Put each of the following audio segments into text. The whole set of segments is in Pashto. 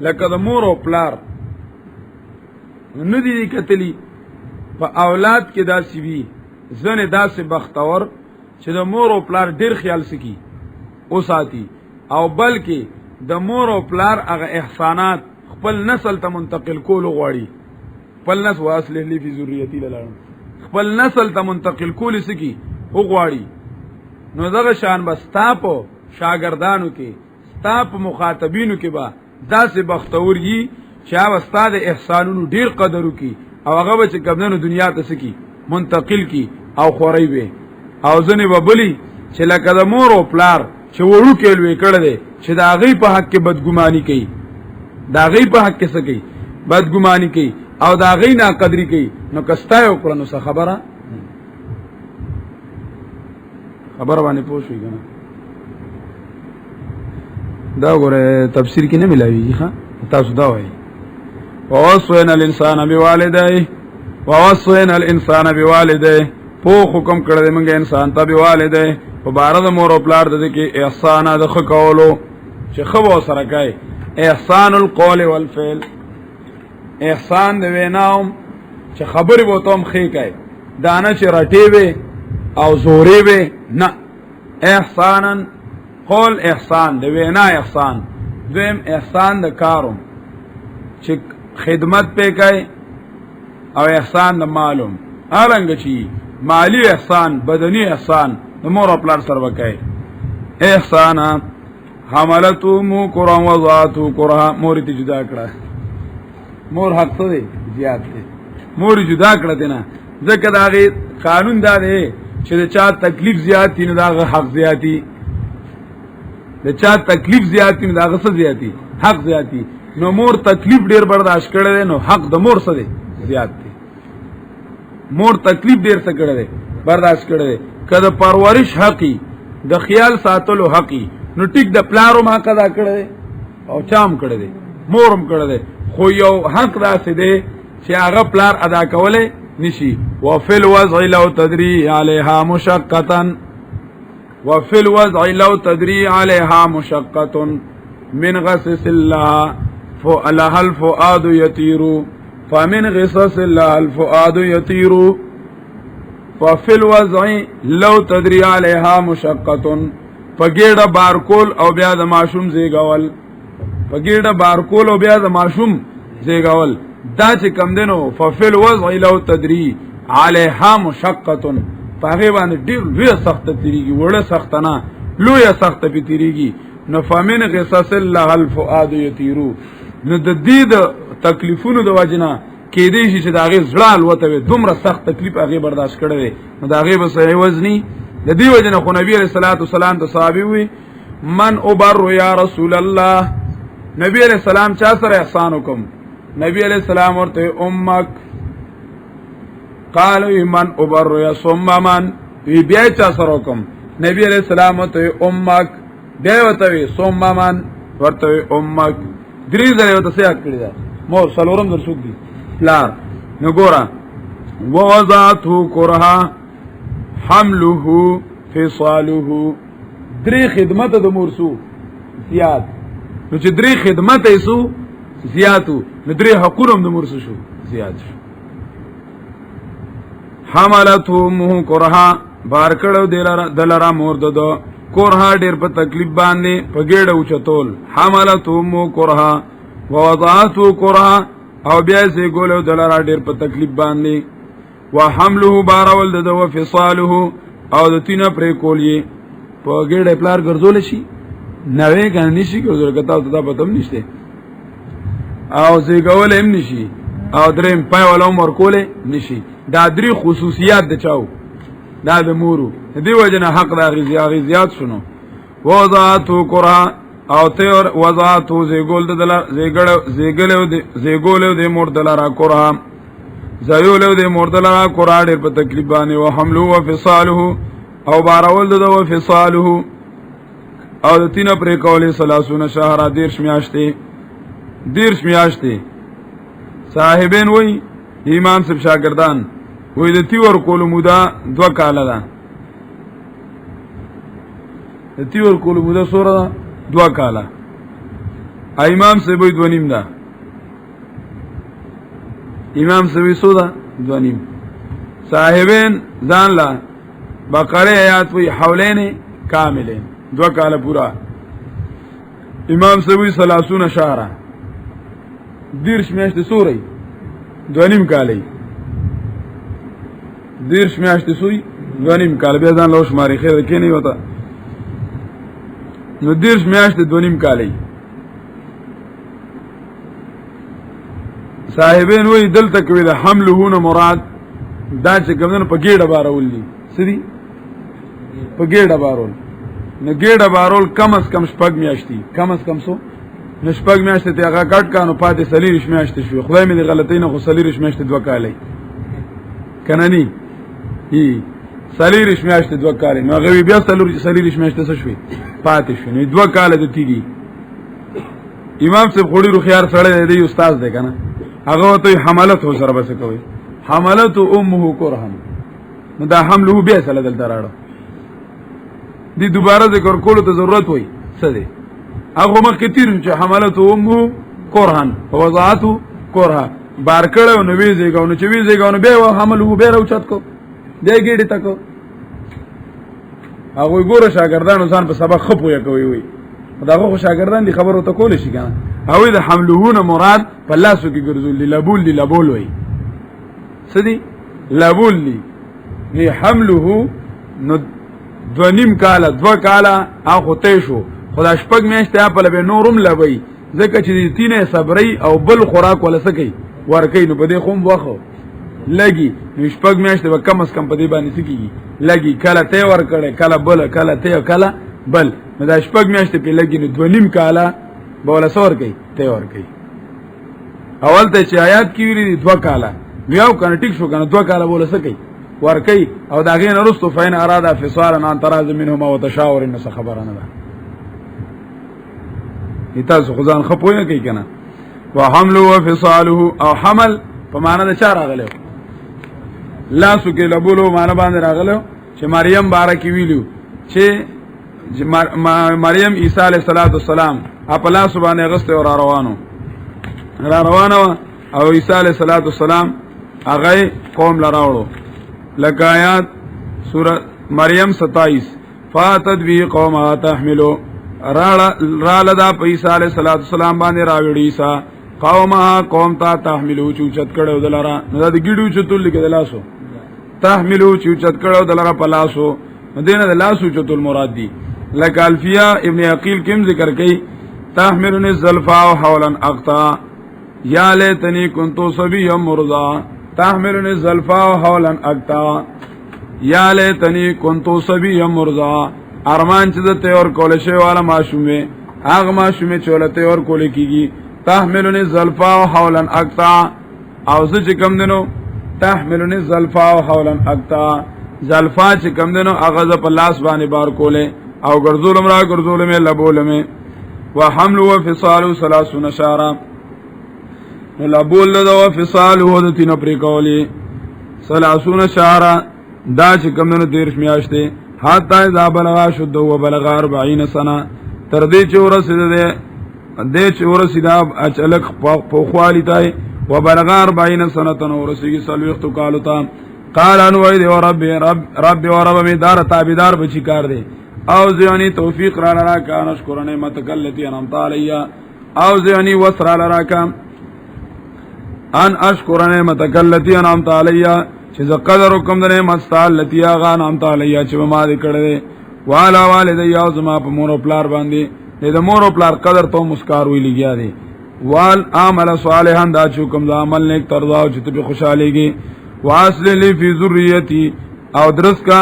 لکه د مور او پلار نو دي کتلی په اولاد کې داسې وي ځنې داسې بختور چې د مور او پلار ډیر خیال سکی او ساتي او بلکې د مور او پلار هغه احسانات خپل نسل ته منتقل کول غواړي خپل نسل واصله لی فی ذریتی لاله خپل نسل ته منتقل کول سکی او غواړي نو دغه شان بس تاسو شاګردانو کې تاسو مخاطبینو کې با داسې بختور یي چې هغه استاد احسانونو ډیر قدر وکي او هغه چې کمنو دنیا ته سکی منتقل کی او خوري وي او ځنه وبلی چې لکه د مور او پلار چې وړو کې لوي کړه دي چې دا غي په حق کې بدګماني کوي دا غي په حق کې سکی بدګماني کوي او دا غي نه قدرې کوي نو کستا یو کړنو څه خبره باندې پوښوي کنه دا ګوره تفسیر کې نه ملایي ښا تاسو دا وایي ووصينا الانسان بوالديه په حکم کړل موږ انسان ته بوالديه په بار د مور او پلار د کې احسان د خکولو چې خو سره کوي احسان القول والفعل احسان د ویناوم چې خبرې وته هم خې کوي دانه چې رټي وي او زوري وي نه احسانا قول احسان د وینا احسان دویم احسان د کاروم چې خدمت پہ کوي او احسان د معلوم النګ چی مالی احسان بدنی احسان د مور او پلار سره وکای احسان حملتو مو قران وضعتو قران مور ته جدا کړه مور حق څه دی زیات دی مور جدا کړه دینا ځکه دا غي قانون دا دی چې د چا تکلیف زیات دی نه دا حق زیاتی د چا تکلیف زیات دی نه دا څه زیاتی حق زیاتی نو مور تکلیف ډیر برداشت کړي نو حق د مور سره زیات دی مور تکلیف ډیر څه کړي برداشت کړي کله پرورش حقي د خیال ساتلو حقي نو ټیک د پلارو ما قضا کړي او چام کړي مورم کړي خو یو حق راسي دی چې هغه پلار ادا کوله نشي وفل وضع لو تدري عليها مشقه وفل وضع لو تدري عليها مشقه من غسس الله فلها الفؤاد يطير فمن غصص الله الفؤاد يطير ففي الوضع لو تدري عليها مشقه فګیړه بارکول او بیا د ماشوم زیګول فګیړه بارکول او بیا د ماشوم زیګول دا چې کم دینو ففي الوضع لو تدري عليها مشقه پاغه باندې ډیر لوی سخت تیریږي وړه سخت نه لوی سخت په تیریږي نو فمن غصص الله الفؤاد يطير نو د دې د تکلیفونو د وجنا کې دې چې داغه زړال وته دومره سخت تکلیف هغه برداشت کړي نو داغه به صحیح وزنی د دې وجنا خو نبی عليه الصلاه والسلام ته صحابي وي من ابر یا رسول الله نبی عليه السلام چا سره احسان وکم نبی عليه السلام ورته امک قال من ابر یا ثم من وی بیا چا سره وکم نبی عليه السلام ورته امک بیا ورته ثم من ورته امک درې ځله ته سیاق کړی دا مور سلورم در سوق دي پلار نو ګورا ووضعته کرها حمله فصاله درې خدمت د مرسو زیات نو چې درې خدمت ایسو زیاتو نو درې حقوقم د مرسو شو زیات شو حملته مو کرها بار کړو دلرا مور ددو کورها ډیر په تکلیف باندې په ګډه اوچتول حملته مو کورها ووضعته کورها او بیا سي ګولو دلرا ډیر په تکلیف باندې وحمله بارول د وفصاله او د تینه پرې کولې په ګډه پلار ګرځول شي نوې کنه نشي ګرځول کته ته پتم نشته او سي ګول هم نشي او دریم پای ولا عمر کوله نشي دا درې خصوصیات د چاو دا د مورو دی وجنه حق دا غزيات شنو وضعتو قرا او تیر وضعتو زیګول دلار زیګولو د مور دلارا قرا زیولو د مور دلارا قرا ډېر په تکلیف باندې او حملو او فصاله او بارول د فصاله او د تینه پرې کولې 30 شهر دیرش میاشتې صاحبین وای امام صاحب شاګردان وې د تیور کولو مودا 2 کاله ده د تیور کولو مودا سوره 2 کاله امام سے وی دونیم دا امام سے وی سو دا دونیم صاحبین ځان لا بقره آیات وی حولین کاملین 2 کال پورا امام سے وی 30 شهر دیرش میاشت سوری دونیم کالی دیرش میاشت سوی دونیم کال بیا ځان لوش ماری خیر کې نه وتا نو دیرش میاشت دونیم کالی صاحبین وی دلته کوي د حملهونه مراد دا چې کومنه په ګډه بارول دي سړي په ګډه بارول نو ګډه بارول کم از کم شپږ میاشتي کم از کم سو نو شپږ میاشتې ته هغه کټ کانو پاتې سلیریش میاشتې شو خدای مې د غلطۍ نه خو سلیریش میاشتې 2 کالې کنه ني ای سلیریش میاشتې 2 کالې نو هغه بیا سلیریش میاشتې څه شوې پاتې شو نو 2 کال د تیږي امام صاحب خوري رو خيار سره دی استاد دی کنه هغه ته حملت هو سره بس کوي حملت امه کرهم نو دا حمله بیا سره دلته راړو دی دوباره ذکر کولو ته ضرورت وای څه دی هغه مخکې تیر چې حملت امه کرهن وضعته کرها بار کړو نو وی زیګاو نو چې وی زیګاو نو به حمله به راوچت کو دی ګډی تکو هغه ګوره شاګردانو ځان په سبق خپوي کوي وي داغه خو شاګردان دي خبرو ته کول شي کنه او د حملهونه مراد په لاسو کې ګرځول لبول لبول وي سدي لبول لي حمله نو 2 کاله 2 کاله هغه ته شو خدای شپږ میاشتې په لبه نورم لوي ځکه چې تینه صبري او بل خوراک ولا سکی ورکې نو په دې خوم واخو لګي نو شپږ میاشتې به کم از کم په دې باندې سکیږي لګي کله ته ور کړي کله بل کله ته کله بل نو دا شپږ میاشتې په لګي نو 2 کاله بوله سور کوي ته ور کوي اول ته چې آیات کې ویلي 2 کاله بیا کنه ټیک شو کنه 2 کاله بوله سکی ور کوي او دا غین رستو فین اراده فصالا عن تراز منهما وتشاور الناس خبرانه ده تاسو خدان خپوی کوي کنه وحمل وفصاله او حمل په معنا د چار راغلو لاسو کې لبولو معنا باندې راغلو چې مریم بارکی ویلو چې مریم عیسی علیه السلام خپل لاس باندې غسته او روانو او عیسی علیه السلام هغه قوم لراوړو لکایات سورۃ مریم 27 فاتت بی قوم تحملوا را لدا عیسی علیه السلام باندې راوړی عیسی قومها قوم تا تحملوا چوچت کړو دلارا نو د ګډو چتول کې دلاسو تحملوا چوچت کړو دلارا پلاسو دینه د لاسو چتول مراد دی لک الفیا ابن عقیل کم ذکر کئ تحملنی الزلفا حولا اقطا یا لیتنی کنتو صبیا مرضا تحملنی الزلفا حولا اقطا یا لیتنی کنتو صبیا مرضا ارمان چې ته اور کول شی والا معشومه هغه معشومه چولته اور کول کیږي تحملنی الزلفا حولا اقطا او څه کم دنو تحملنی الزلفا حولا اقطا زلفا چې کم دنو هغه په لاس باندې بار کوله او ګرځول مرا ګرځول مې لبول مې وحمل وفصال 30 شهرا لبول له وفصال هو د تینو پرې کولی 30 شهرا دا چې کوم نو 13 میاشتې حتا اذا بلغ شد و بلغ 40 سنه تر دې چې ورسېده اچلک په خوالی تای و بلغ 40 سنه تنو ورسېږي سلوخت کالو تا قال ان وای دی رب و رب می دار تابعدار بچی کار دی او زیانی توفیق را لرا کان اشکر نعمتک التی انعمت علی او زیانی وسر لرا کان ان اشکر نعمتک التی انعمت علی چې ز قدر حکم د نعمت تعالی التی غا انعمت علی چې ما دې کړې والا والدی او زما په مور او پلار باندې د مور او پلار قدر ته مسکار وی لګیا دی وال عمل صالحا دا چې کوم د عمل نیک ترضا او چې ته خوشاليږي واصل لی فی ذریتی او درس کا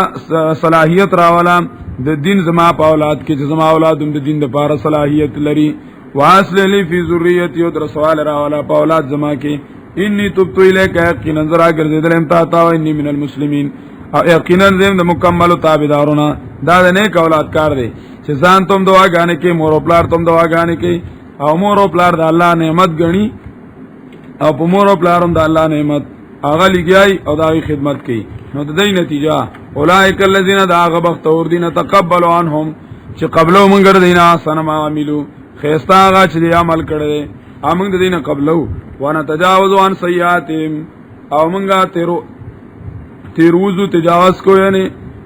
صلاحیت راولا د دین زما په اولاد کې چې زما اولادم د دین لپاره صلاحیت لري واصل لی فی ذریتی او در سوال راولا په اولاد زما کې انی تبت الیک یقینا زرا ګرځیدل تا تا انی من المسلمین او یقینا زم د مکمل تابعدارونه دا د نیک اولاد کار دی چې ځان تم دعا غانې کې مور او پلار تم دعا غانې کې او مور او پلار د الله نعمت غني او په مور او پلارم د الله نعمت اغه لګیای او دای خدمت کوي نو د دې نتیجه اولئک الذین دعوا بختور دین تقبلوا عنهم چې قبلو مونږ دینه سن ما عملو خيستا هغه چې عمل کړي امنګ د دینه قبلو وانا تجاوز عن سیئاتهم او منګه تیروزو تجاوز کو یعنی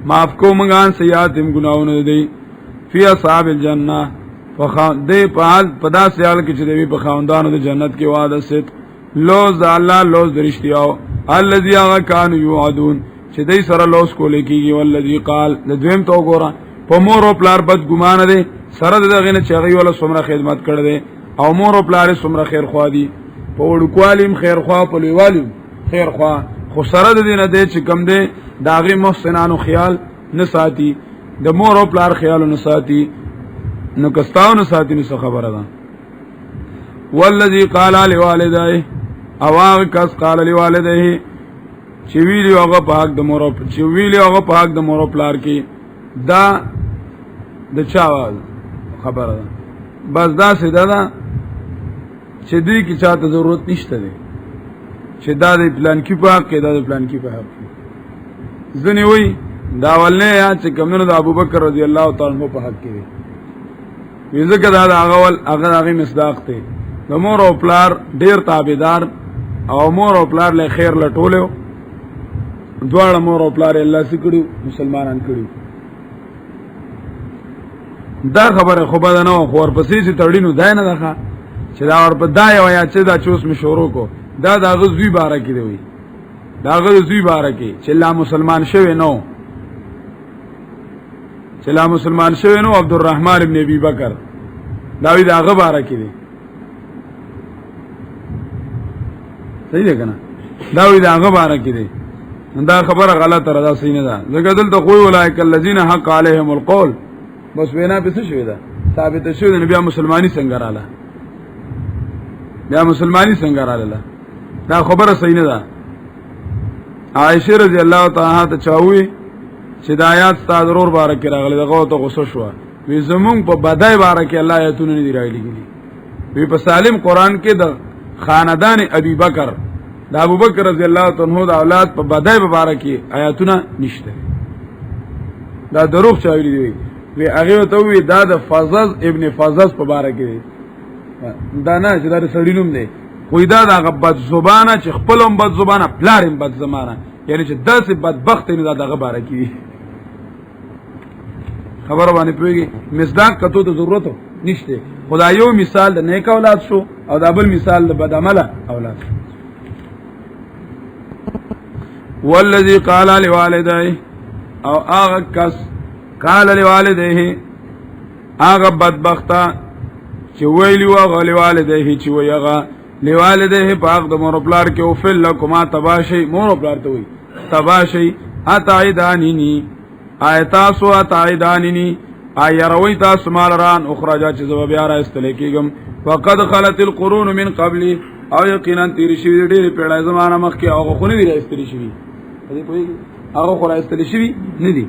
معاف کو منګه عن سیئاتهم ګناونه دي فی اصحاب الجنه دې په حال پدا سیال کې چې دوی په خواندانو د جنت کې وعده ست لوز الله لوز درشتیاو الذي كانوا يوعدون چې دې سره لوز کول کېږي والذي قال لذم تو ګورا په مور او پلار بد ګمان دي سره دغه نه چغي ولا سمره خدمت کړي دي او مور او پلار سمره خیر خوا دي په وړکوالیم خیر خوا په لویوالیم خیر خوا خو سره د دینه دې چې کم دي داغي محسنانو خیال نه ساتي د مور او پلار خیال نه ساتي نو کستاونو ساتي نو خبره ده والذي قال لوالديه اواغ کس قال لوالديه چې ویلی هغه پاک د مور چې ویلی هغه پاک د مور پلار کې دا د چا خبره ده بس دا سیده ده چې دې کې چاته ضرورت نشته ده چې دا د پلان کې پاک کې دا د پلان کې پاک ځنی وای دا ولنه یا چې کومنه د ابوبکر رضی الله تعالی عنہ په حق کې وي ځکه دا هغه مصداق ته د مور او پلار ډیر تابعدار او مور او پلار له خیر لټولیو دواړه مور او پلار الله سکړو مسلمانان کړو دا خبره خو به نه خو ورپسې چې تړینو دای نه ده چې دا ورپه دای ویا چې دا چوس می شروع کو دا غزوی باره کې دی دا غزوی باره کې چې لا مسلمان شوی نو چې لا مسلمان شوی نو عبدالرحمن ابن ابي بکر دا وی دا غباره کې دی صحیح ده کنه دا وی دا غباره کې دی دا خبره غلطه را ده صحیح نه ده زګه دلته خو ولایک الذین حق علیهم القول بس وینا به څه شوی ده ثابت شوی ده بیا مسلمانی څنګه رااله بیا مسلمانی څنګه رااله دا خبره صحیح نه ده عائشہ رضی الله تعالی ته چاوي چې د آیات ستاسو ضرور بارک راغلی دغه ته غوسه شو وی زمون په بدای بارک الله آیاتونه نه دی راغلي وی په سالم قران کې د خاندان ابي بکر د ابو بکر رضی الله تعالی عنہ د اولاد په بدای مبارک آیاتونه نشته دا دروغ چاویلی دی وی هغه ته وی دا د فضل ابن فضل په باره کې دا نه چې دا سړینوم دی خو دا د غبط زبانه چې خپلم بد زبانه پلارم بد زمانه یعنی چې داسې بدبخت نه دغه باره کې خبر باندې پويږي مصداق کته ته ضرورت نشته خدای یو مثال د نیک اولاد شو او دا بل مثال د بد عمله اولاد والذي قال لوالديه او هغه کس قال لوالديه هغه بدبخته چې ویلی هغه لوالديه چې ویغه لوالديه پاک د مور پلار کې او فل لكما تباشي مور پلار ته وي تباشي اتایدانینی آیتاسو اتایدانینی ایروی تاسو مالران اخراجات چې زو بیا را استلیکیګم وقد خلت القرون من قبل او یقینا تیر شي ډېر پیړای زمانہ مخکې او خو نه دی راستلی شي دې پوهیږي هغه خو راستلی شي نه دی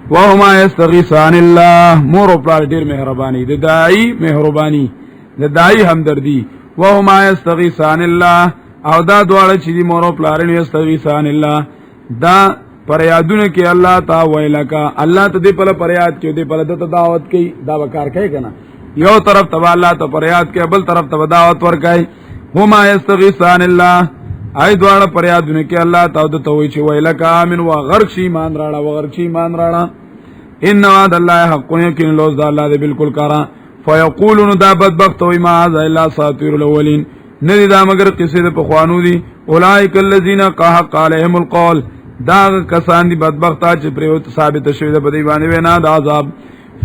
وهما یستغیثان الله مور پلار ډېر مهرباني د دای مهرباني د دای همدردی وهما یستغیثان الله او دا دواړه چې مور پلار نه یستغیثان الله دا پریادونه کې الله تا ویلکا الله ته دې په پریاد کې دې په دته دعوت کوي دا وکړ کوي کنه یو طرف ته الله ته پریاد کې بل طرف ته دعوت ور کوي هما یستغیثان الله ای دواړه پریادونه کې الله تعالی ته وی چې ویلکا امن وا غرق شي مان راړه وغرق شي مان راړه ان وعد الله حق یقین لوز د الله دې بالکل کارا فیقولون دا بدبخت وي ما ذا الا ساطیر الاولین ندی دا مگر قصه د پخوانو دي اولئک الذین حق علیهم القول دا کسان دي بدبختا چې پریوت ثابت شوی د بدی باندې وینا د عذاب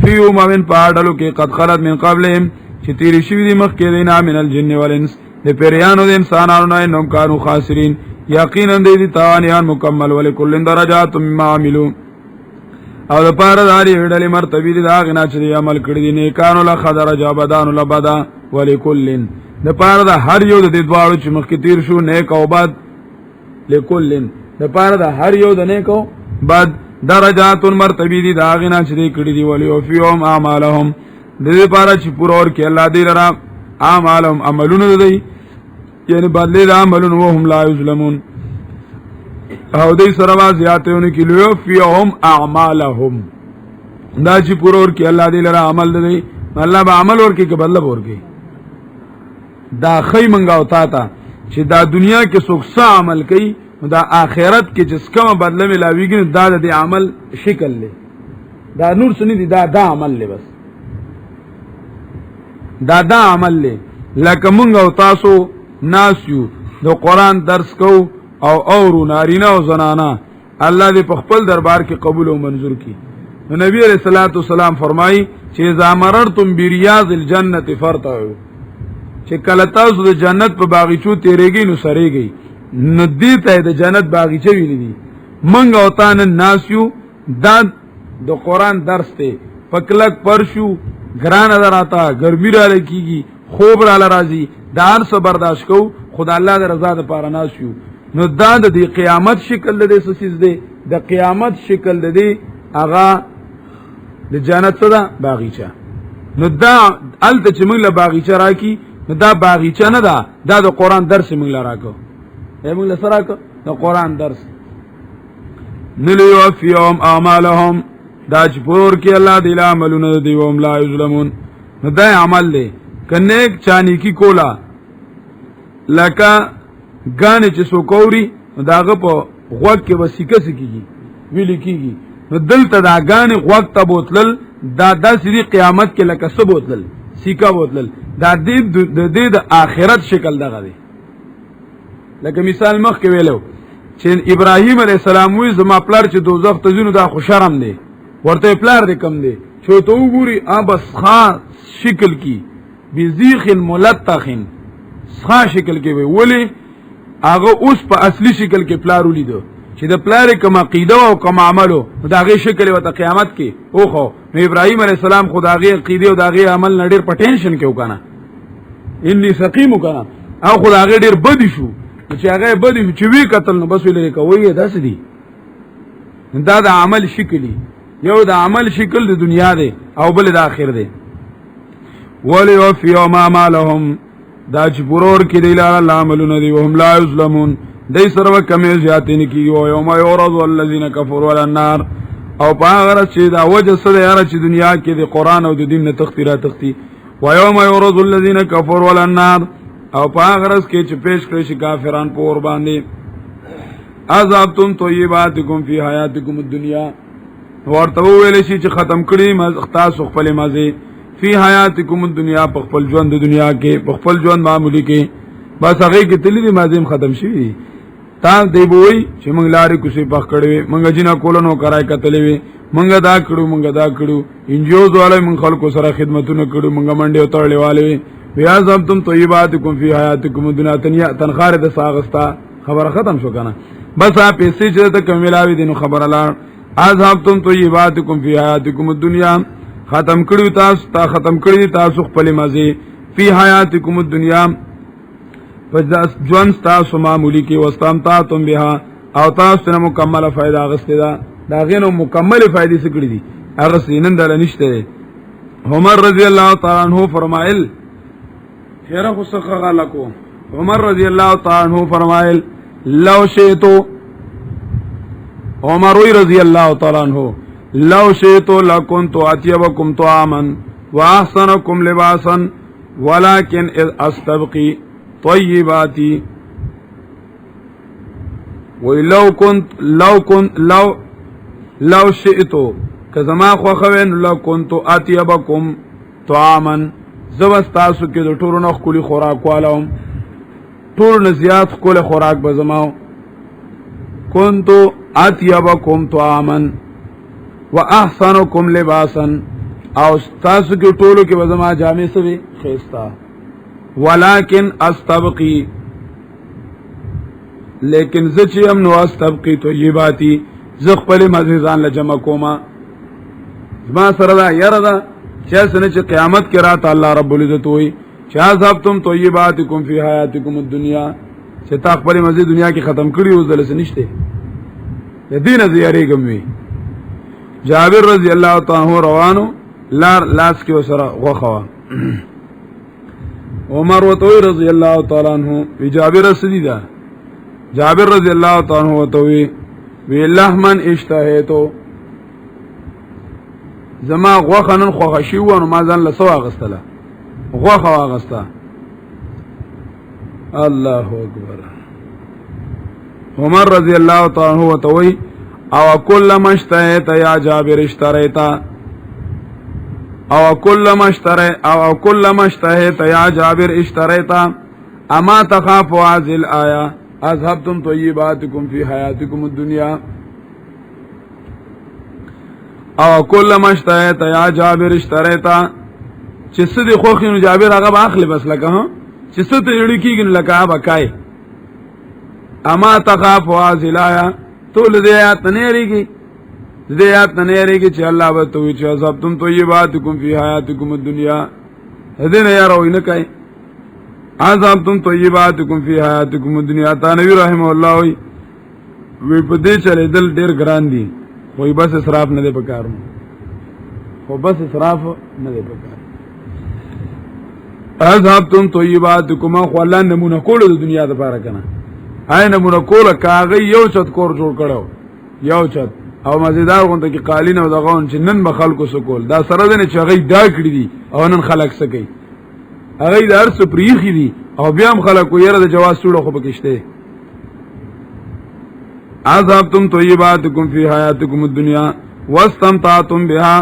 فیو ممن پاډلو کې قد خلت من قبلهم چې تیری شوی دي مخکې دینا من الجن والانس د پیریانو د انسانانو نه نوم کانو خاسرین یقینا دې تاوانیان مکمل ولکل درجات مما عملوا او د پاره داري ویډلې مرتبه دي دا غنا چې عمل کړی دي نیکانو له خضر جابدان لبدا ولکلن د پاره د هر یو د دوالو چې مخکې تیر شو نیک او بد لکلن د پاره د هر یو د نیکو بد درجات مرتبه دي دا غنا چې کړی دي ولي او فيهم اعمالهم د دې پاره چې پور اور کې الله دې لرا اعمالهم عملونه دي یعنی بدلې د عملونه وهم لا یظلمون او دې سره واضحاتونه کې لوی فيهم اعمالهم دا چې پور اور کې الله دې لرا عمل دي الله به عمل ورکی که بدله ورکی دا خی منګاو تا چې دا دنیا کې څوک څه عمل کوي دا آخرت کې جس کوم بدله ملاویږي دا د عمل شکل لې دا نور سني دي دا عمل لې بس دا عمل لې لکه مونږ او تاسو ناسیو د قران درس کو او اورو نارینه او زنانا الله دې په خپل دربار کې قبول او منظور کړي نو نبی علیہ الصلوۃ والسلام فرمایي چې اذا مررتم بریاض الجنه فرتعوا چې کله تاسو د جنت په باغچو تیریږئ نو سریږئ نو دې ته د جنت باغچې ویلې دي منګ او تان ناسیو دا د قران درس ته پکلک پرشو ګران دراتا ګرمي را لکېږي خوب را لراځي دار څه برداشت کو خدای الله د رضا د پاره ناسیو نو دا د قیامت شکل د سسیز دی د قیامت شکل د دی اغا د جنت صدا باغچه نو دا الته چې موږ له باغچه راکی نو دا باغچه نه ده دا د قران درس موږ له راکو موږ له سره راکو د قران درس نلیوفیهم اعمالهم دا چې پور کې الله دې عملونه دی او لا یظلمون نو دا عمل دی کنه یک چانی کی کولا لکه غانه چې سو کوری داغه په غوږ کې وسیکه سکیږي ویل کیږي نو دلته دا غانه غوږ ته بوتلل دا سری قیامت کې لکه څه بوتلل سیکا بوتلل دا دې د آخرت شکل دغه دی لکه مثال مخ کې ویلو چې ابراهیم علیه السلام وی زما پلار چې دوزخ ته ځینو دا خوشرم دی ورته پلار دې کم دی چې ته وګوري ابس خاص شکل کی بزیخ ملتخن خاص شکل کې وی هغه اوس په اصلي شکل کې پلار ولیدو چې د پلار کوم عقیده او کوم عملو دا غي شکل وته قیامت کې اوخو نو ابراهيم عليه السلام خدای عقیده او دا غي عمل نډیر پټینشن کې وکنه انی سقیم وکنه او خدای ډیر بدی شو چې هغه بدی چې وی قتل نو بس ویل کوي داس دي دا د عمل شکلی یو د عمل شکل د دنیا دی او بل د آخر دی ولی وفی ما مالهم دا چې پرور کې دی لاله عملونه دی وهم لا یظلمون دای سره کمې زیاتې کیږي او یوم یعرض الذین کفروا علی النار او پاغره چې دا وجه سره یاره چې دنیا کې د قران او د دین نه تختی و یوم یعرض الذین کفروا علی النار او پاغره کې چې پیش کړی شي کافران په اور باندې عذابتم طیباتکم فی حیاتکم الدنیا ورته ویل شي چې ختم کړي تاسو خپل مزه فی حیاتکم الدنیا په خپل ژوند د دنیا کې په خپل ژوند معمولی کې بس هغه کې تللی دی مازیم ختم شي تا دی بوئی چې موږ لارې کوسي پخ کړې موږ جنا کولونو کرای کتلې وي موږ دا کړو انجوز والے موږ خلکو سره خدمتونه کړو موږ منډه وتړلې والے بیا زبتم طیباتکم فی حیاتکم الدنیا تنخار د ساغستا خبره ختم شو کنه بس آپ پیسې چې ته کوم ملاوي دینو خبره لا اذهبتم طیباتکم فی حیاتکم الدنیا ختم کړی تاسو خپل مزه فی حیاتکم الدنیا پس ژوند تاسو معمولی کې واستمتعتم بها او تاسو نه مکمل فائدہ غسته دا غینو مکمل فائدې سکړي دي هغه سینند له نشته عمر رضی الله تعالی عنہ فرمایل خیره خو څخه غلکو عمر رضی الله تعالی عنہ فرمایل لو شئتو عمر رضی الله تعالی عنہ لو شئتو لکنت اطيبكم طعاما واحسنكم لباسا ولكن استبقي طيباتي ولو شئتو کزما خو خوین لو كنت اطيبكم طعاما زبستاسو کې د ټورو نخ کولی خوراک والم ټور نه زیات کوله خوراک به زماو كنت اطيبكم طعاما واحسنكم لباسا او تاسو کې ټولو کې به زما جامې سوي خيستا ولكن استبقي لیکن زچې هم نو استبقي طيباتي زخپل مزيزان لجمع کوما زما سره دا یاره دا چې سنه چې قیامت کې رات الله رب العزت وي چې ذابتم طيباتكم في حياتكم الدنيا چې تا خپل مزي دنیا کې ختم کړی او زلس نشته د دین زیارېګم وي جابر رضی الله تعالی روانو لاس کې وسره غوخوا عمر وتوی رضی الله تعالی عنہ وی جابر سیدا جابر رضی الله تعالی عنہ وتوی وی لحمن اشتهیتو زما غوخه نن خوښه شي و نو ما ځان له سو اغستله غوخه واغسته الله اکبر عمر رضی الله تعالی عنہ وتوي او كلما اشتريت يا جابر اشتريت او كلما اشتريت يا جابر اشتريت اما تخاف هذه الايه اذهبتم طيباتكم في حياتكم الدنيا او كلما اشتريت يا جابر اشتريت چې څه دی خو خینو جابر هغه باخلی بس لکه ها چې څه ته لړ کیږي لکه هغه کای اما تخاف هذه الايه ټول دې آیات نه ریږي دې آیات نه ریږي چې الله به تو چې عذابتم طیباتکم فی حیاتکم الدنیا دې نه یارو نه کوي عذابتم طیباتکم فی حیاتکم الدنیا تا نبی رحم الله وی په دې چلے دل ډیر ګران دي خو بس اسراف نه دی پکارو خو بس اسراف نه دی پکارو عذابتم طیباتکم خو الله نمونه کول د دنیا د پاره کنه آی نمونه کول کاغی یو چت کور جوړ کړو یو چت او مزیدار غونته کې قالین او دغون چې نن به خلکو سکول دا سره دنه چې غي دا کړی دي او نن خلک سکی هغه د ارس پریخي دي او بیا هم خلکو یره د جواز سوړو خو بکشته عذابتم طیباتکم فی حیاتکم الدنیا واستمتعتم بها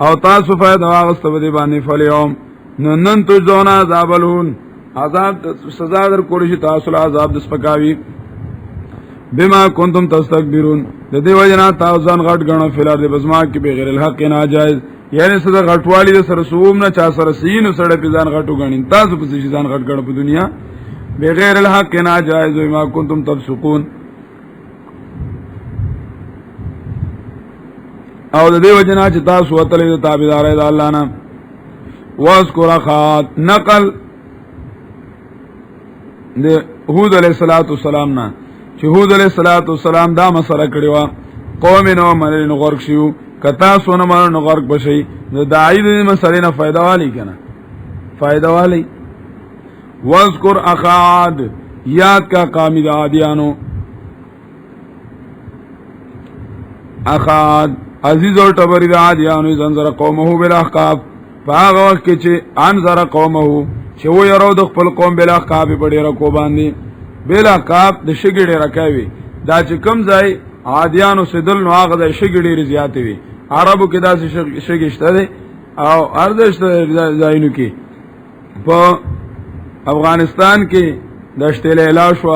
او تاسو فائدہ واغستو دی باندې فلیوم نن تو ځونه عذابلون عذاب سزا در کول شي تاسو له عذاب د سپکاوي بما کنتم تستكبرون د دې وجنا تاسو ځان غټ غنو فلار د بزما کې بغیر الحق ناجایز یعنی صدر غټوالی د سره سوم نه چا سره سین سره په ځان غټو غنین تاسو په ځان غټ غړ په دنیا بغیر الحق ناجایز بما کنتم تفسقون او د دې وجنا چې تاسو وتلې د تابعداري د الله نه واذكر خات نقل د هود علیہ الصلوۃ والسلام نه چې هود علیہ الصلوۃ والسلام دا مسله کړی و قوم نو منل غرق شو کتا سونه منل غرق بشي د داعی د مسلې نه فائدہ والی کنه فائدہ والی واذكر اخاد یاد کا قامد عادیانو اخاد عزیز اور تبری عادیانو زنجر قومه بالاحقاف هغه وخت کې چې انذر قومه چې و يرو د خپل قوم بلا قاب په ډیره کو باندې بلا قاب د شګړې راکوي دا چې کم ځای عادیانو سدل نو هغه د شګړې زیاتې وي عربو کې دا شګشته دي او ارزشت ځایونو کې په افغانستان کې دشت لیلا شو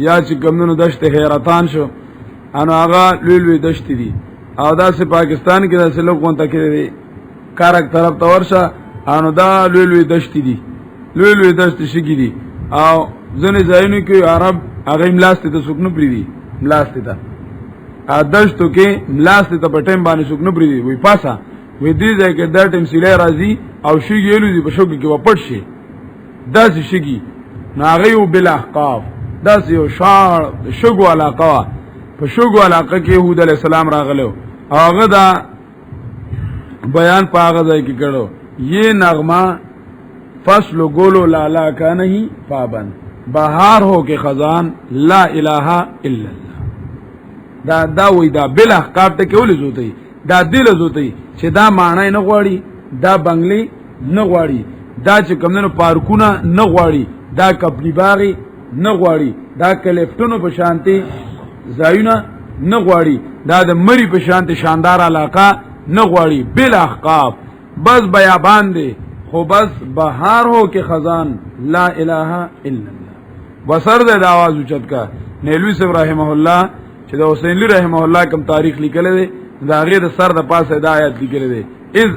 یا چې کمونو دشت حیرتان شو انو هغه لوی دشت دي او دا سه پاکستان کې داسې لوګون ته کې کارک طرف ته ورشه انو دا لوی دشت دي لوی دشت شګی دي او ځنې ځایونو کې عرب هغه ملاسته ته سکنو پری دي ملاسته ته دشتو کې ملاسته ته په ټیم باندې سکنو پری دي وی پاسا وی دې ځای کې دا ټیم سیلې راځي او شګی لوي دي په شګی کې وپټ شي دا شګی ناغیو بلا احقاف دا یو شار شګو علاقه په شګو علاقه کې هود علی السلام راغلو هغه دا بیان پاغه ځای کې کړو یہ نغمہ فصل گولو لالا کا نہیں پابند بہار ہو کے خزان لا الہ الا اللہ دا وی دا بلا احقاف ته کول زوتی دا دل زوتی چې دا معنی نه غواړي دا بنگلی نه غواړي دا چې کمنو پارکونه نه غواړي دا کپلی باغی نه غواړي دا کلیفتونو په شانتي زایونه نه غواړي دا د مری په شانتي شاندار علاقه نه غواړي بلا احقاف بس بیابان دی خو بس بهار هو کې خزان لا اله الا الله بسر د आवाज اوچت کا نیلوی صاحب رحمه الله چې د حسین علی رحمه الله کوم تاریخ لیکل دي دا غیر سر د پاسه د آیات لیکل دي اذ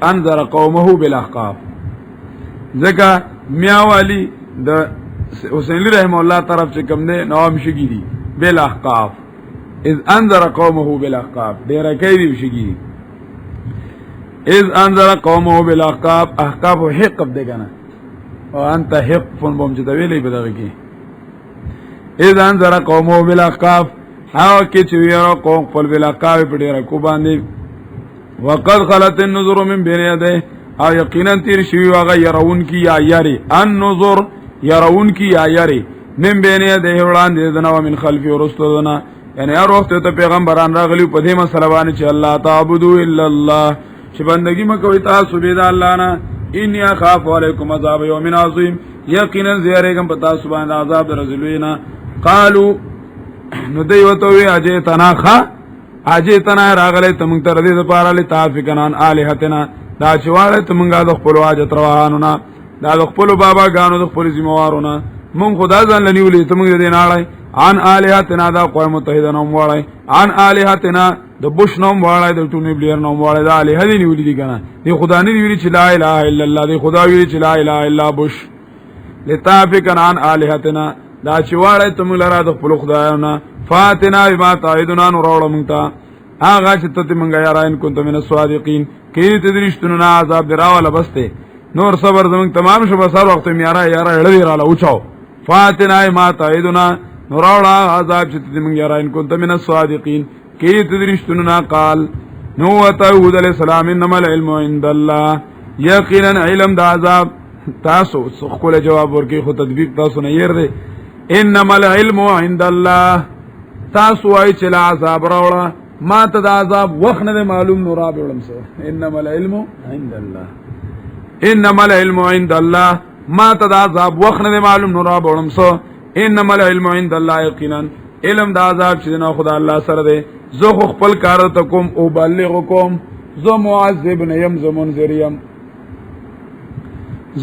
انذر قومه بالاحقاف ځکه میاوالی د حسین علی رحمه الله طرف چې کوم نه نوام شګی دي بالاحقاف اذ انذر قومه بالاحقاف ډیر کوي شګی اذ انذر قومه بالاحقاف احقاف حقب دګنه او انت حق فن بوم چې دا ویلې بدغه کې اذ انذر قومه بالاحقاف هاو کې چې یو قوم خپل بالاحقاف په ډیره کو باندې وقد خلت النذر من بين يديه او یقینا تیر شوی واغه يرون کی یا یری النذر يرون کی یا یری من بين يديه وړاندې دنا او من خلفه ورستو دنا یعنی هر وخت ته پیغمبران راغلی په دې مسله باندې چې الله تعبدوا الا الله چې بندگی مکوئ تاسو به د الله نه ان اخاف علیکم عذاب یوم عظیم یقینا زیریکم په تاسو باندې عذاب درځلوینا قالو نو دی وته وی اجیتنا راغلی تم تر دې لپاره لتافقنان الہتنا دا چواله تمګه د خپل واجت روانو نه دا د خپل بابا غانو د خپل ذمہوارونه مون خدا ځان لنیولې تمګه دې ناړای ان الہتنا دا قوم متحده نوم وړای ان الہتنا د بوش نوم وړای د ټونی بلیر نوم وړای دا الہ دې نیولې دي کنه دې خدا نه ویلي چې لا اله الا الله دې خدا ویلي چې لا اله الا بوش لتافقنان الہتنا دا چواله تمګه لرا د خپل خدایانو فاتنا بما تعیدنا نور مونتا هغه چې ته مونږه یاران كنت من الصادقین کې تدریشتونو نه عذاب دراواله بسته نور صبر زمون تمام شو بسار وخت میارا یارا اړوي را لوچاو فاتنا ما تعیدنا نور عذاب چې ته مونږه یاران كنت من الصادقین کې تدریشتونو نه قال نو وتعود علیہ السلام انما العلم عند الله یقینا علم د عذاب تاسو خپل جواب ورکړي خو تطبیق تاسو نه ير دي انما العلم عند الله تاسو وای چې لا عذاب راوړه ما ته د عذاب وخت نه معلوم نور ابلم سه انما العلم عند الله انما العلم عند الله ما ته د عذاب وخت نه معلوم نور ابلم سه انما العلم عند الله یقینا علم د عذاب چې نه خدای الله سره دی زه خپل کار ته کوم او بلغکم زه معذب نه يم زه منذر يم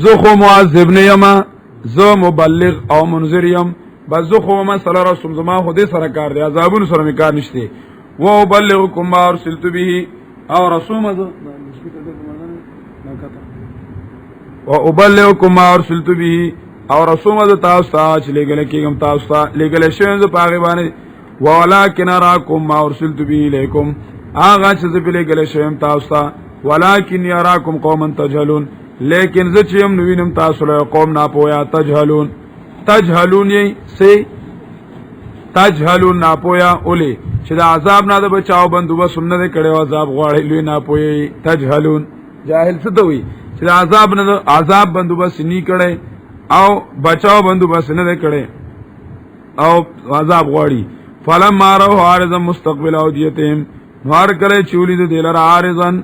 زه خو معذب نه يم زه مبلغ او منذر يم بس زه خو ما صلی الله رسول زما خو دې سره کار دی عذابونو سره می کار نشته و ابلغکم ما ارسلت به او رسول و ابلغکم ما ارسلت به او رسول تاسو ته چې لګل کېږم تاسو ته لګل شوی زه پاغه باندې ولکن اراکم ما ارسلت به الیکم هغه چې زه په لګل شوی تاسو ته ولکن اراکم قوما تجهلون لیکن زه چې هم نوینم تاسو له قوم نه پویا تجهلون تجهلون یې سي تجهلون نه پویا اولی چې د عذاب نه د بچاو بندوبست هم نه کړي عذاب غواړي لوی نه پوي تجهلون جاهل څه ته وي چې د عذاب نه عذاب بندوبست نه کړي او بچاو بندوبست نه کړي او عذاب غواړي فلما راو عارضا مستقبل اودیتهم نوار کړي چولی د دلر عارضن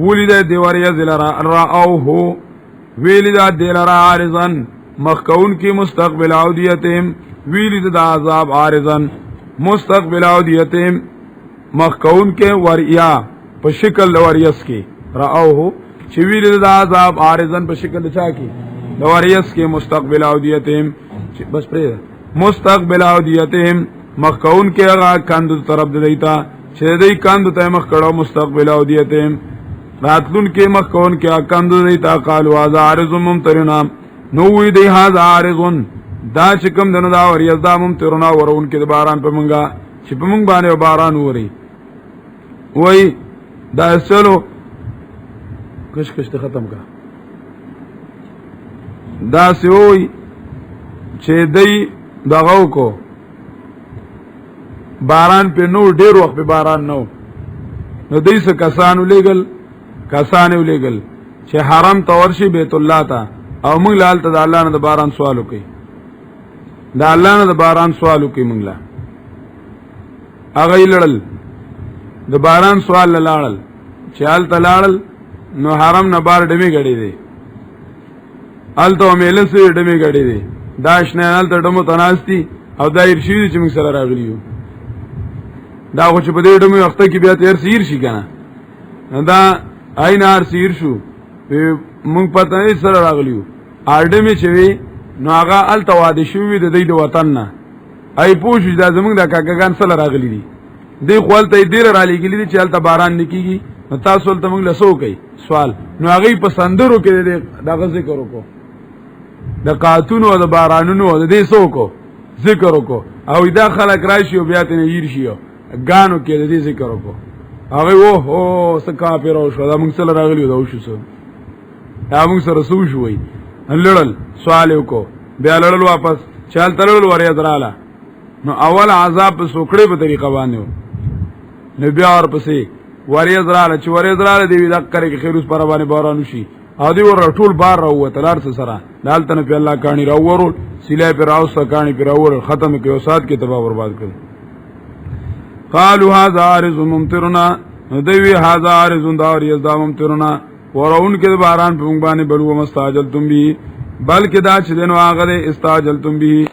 ولید دیواریا زلرا راوه ویلید دلر عارضن مخکون کی مستقبل اودیتهم ویلید د عذاب عارضن مستقبل اودیتهم مخکون کې وریا په شکل وریس کې راوه چې ویلید د عذاب عارضن په شکل چا کې د وریس کې مستقبل اودیتهم بس پرې مستقبل اودیتهم مخکون کې هغه کاند طرف دیتا چې دې کاند ته مخ کړه مستقبل اودیتهم راتلون کې مخکون کې کاند دیتا قالوا هذا عارض ممطرنا نو وی دی هذا عارضون دا چې کوم دنه دا وریځ دا ممطرنا ورون کې د باران په منګه چې په منګ باندې باران وری وای دا چلو کش ته ختم کا دا سی وای چې دی دغه کو باران په نو ډیر وخت په باران نو دې څه کسانو لګل چې حرم تورشي بیت الله ته او موږ لال ته د الله نه د باران سوال وکي د الله نه د باران سوال وکي موږ لا اغه لړل د باران سوال لاړل چې ال تلاړل نو حرم نه بار ډمي غړي دي ال ته مېله سي ډمي غړي دي داش نه ال ته ډمو تناستي او دایر شي چې موږ سره راغلیو دا خو چې په دې ډمو وخت کې بیا تیر سیر شي کنه دا عینار سیر شو مونږ پته نه سره راغلیو اړډمه چوي نو هغه ال تواده شوې د دې د وطن نه ای پوښ دا زمونږ د کاکاګان سره راغلی دي دی خپل ته ډیر را لګلی دي چې ال ته باران نکېږي نو تاسو ته موږ لسو کوي سوال نو هغه په سندرو کې دغه ذکر وکړو د قاتونو او د بارانونو او د دې سو کو ذکر وکړو او دا خلک راشي او بیا ته یې شي غانو کې د دې ذکر وکړو هغه وو هو سکا پیرو شو دا موږ سره راغلیو دا وشو سو دا موږ سره سو شوې لړل سوال وکړو بیا لړل واپس چال تلل وریا دراله نو اول عذاب په سوکړې په طریقه باندې نو بیا ورپسې وریا دراله چې وریا دراله دی دا کرے کې خیروس پر باندې باران شي ا دې ور ټول بار راو تلار سره دالته په الله کہانی راو ورول سیلای پر راو سره کہانی پر راو ختم کې اوسات کې تباہ برباد کړ قالوا هذا عارض ممطرنا دوی هذا عارض دار یزدا ممطرنا ورون کې باران په موږ باندې بلو مستعجلتم به بلکې دا چې دنو هغه استعجلتم به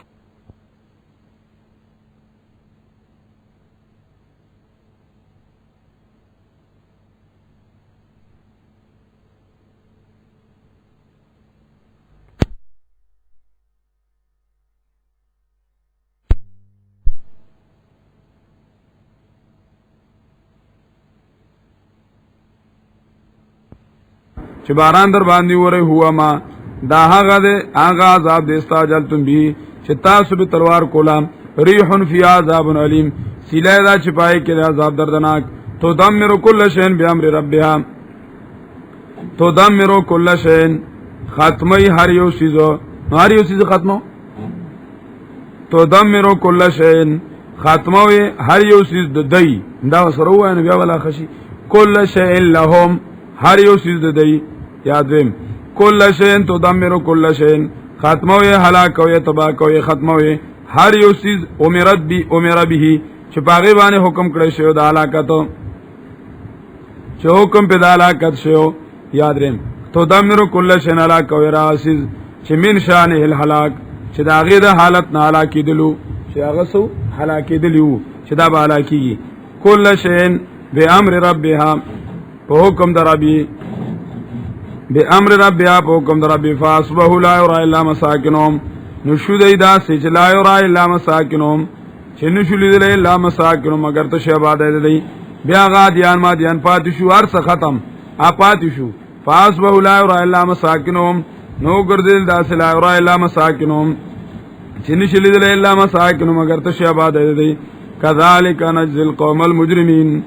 چې باران در باندې وره هوا ما دا هغه ده هغه عذاب د استعجلتم به چې تاسو به تلوار کولم ریح فی عذاب علیم سیله دا چې پای کې عذاب دردناک تو دمر کل شین بامر ربها تو دمر کل شین ختمی هر یو چیز ختمو تو دمر کل شین ختموي هر یو چیز د دی دا سره وانه بیا ولا خشي کل شین لهم هر یو چیز د دی یادم کل شین تو دمر کل شین ختموي هلاک او تباہ کوي ختموي هر یو چیز امر به چې پاغي باندې حکم کړی شو د هلاکت چې حکم په د هلاکت شو یاد رم تو دمر کل شین هلاک او راسز چې من شان الهلاک چې دا غیر حالت نه هلاکی دلو چې هغه سو هلاکی دلو چې دا به هلاکیږي کل شین به امر ربها په حکم دربی به امر ربها په حکم دربی فاصبح لا يرى الا مساكنهم نشود ایدا سچ لا يرى الا مساكنهم چې نشول دي الا مساكنهم مگر ته شهباد دي بیا غادیان ما دیان پاتشو هر څه ختم اپاتشو فاصبح لا يرى الا مساكنهم نو ګرځل داس لا يرى الا مساكنهم چې نشول دي الا مساكنهم مگر ته شهباد دي كذلك نجزي القوم المجرمين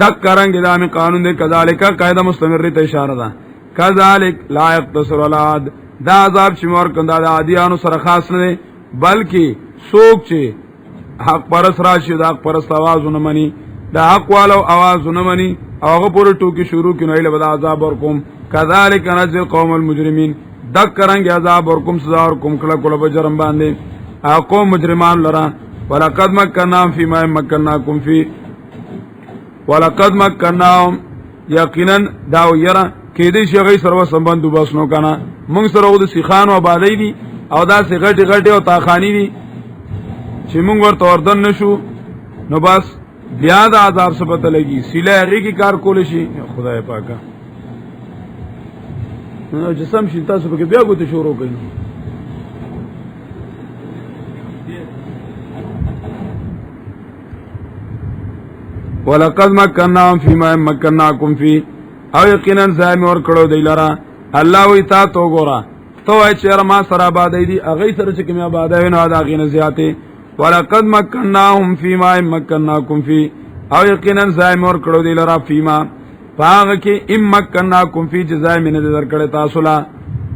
دک کرنگ دامی قانون دے کذالک قاعدہ مستمر ته اشاره ده کذالک لا یقتصر العاد دا عذاب شمار کندا د عادیانو سره خاص نه بلکې څوک چې حق پرس راشي دا حق پرس आवाज نه مني دا حق والو आवाज نه مني هغه پورې ټوکی شروع کینو ایله بد عذاب ورکوم کذالک نجزی القوم المجرمین دک کرنگ عذاب ورکوم سزا ورکوم کله کله بجرم باندې قوم مجرمان لرا ولقد مکناهم فيما مکناکم فی ولقد مکناهم یقینا دا یرا کې دې شي غي سره سمبندو باسنو کنه موږ سره د سیخانو آبادی دي او دا سي غټي او تاخانی دي چې موږ ورته وردن نشو نو بس بیا د عذاب څخه پته لګي سیله هغه کی کار کول شي خدای پاکه نو جسم شي تاسو به بیا غوته شروع کړئ ولقد مکناهم فيما مکناکم فی او یقینا زایم ور کړو دی لرا الله وی تا تو ګورا تو ای چیر ما سره آبادی دی اغه سره چې کوم آبادی نه ادا غینه زیاته ولقد مکناهم فيما مکناکم فی او یقینا زایم ور کړو دی لرا فيما پاغ کې ام مکناکم فی جزای من در کړه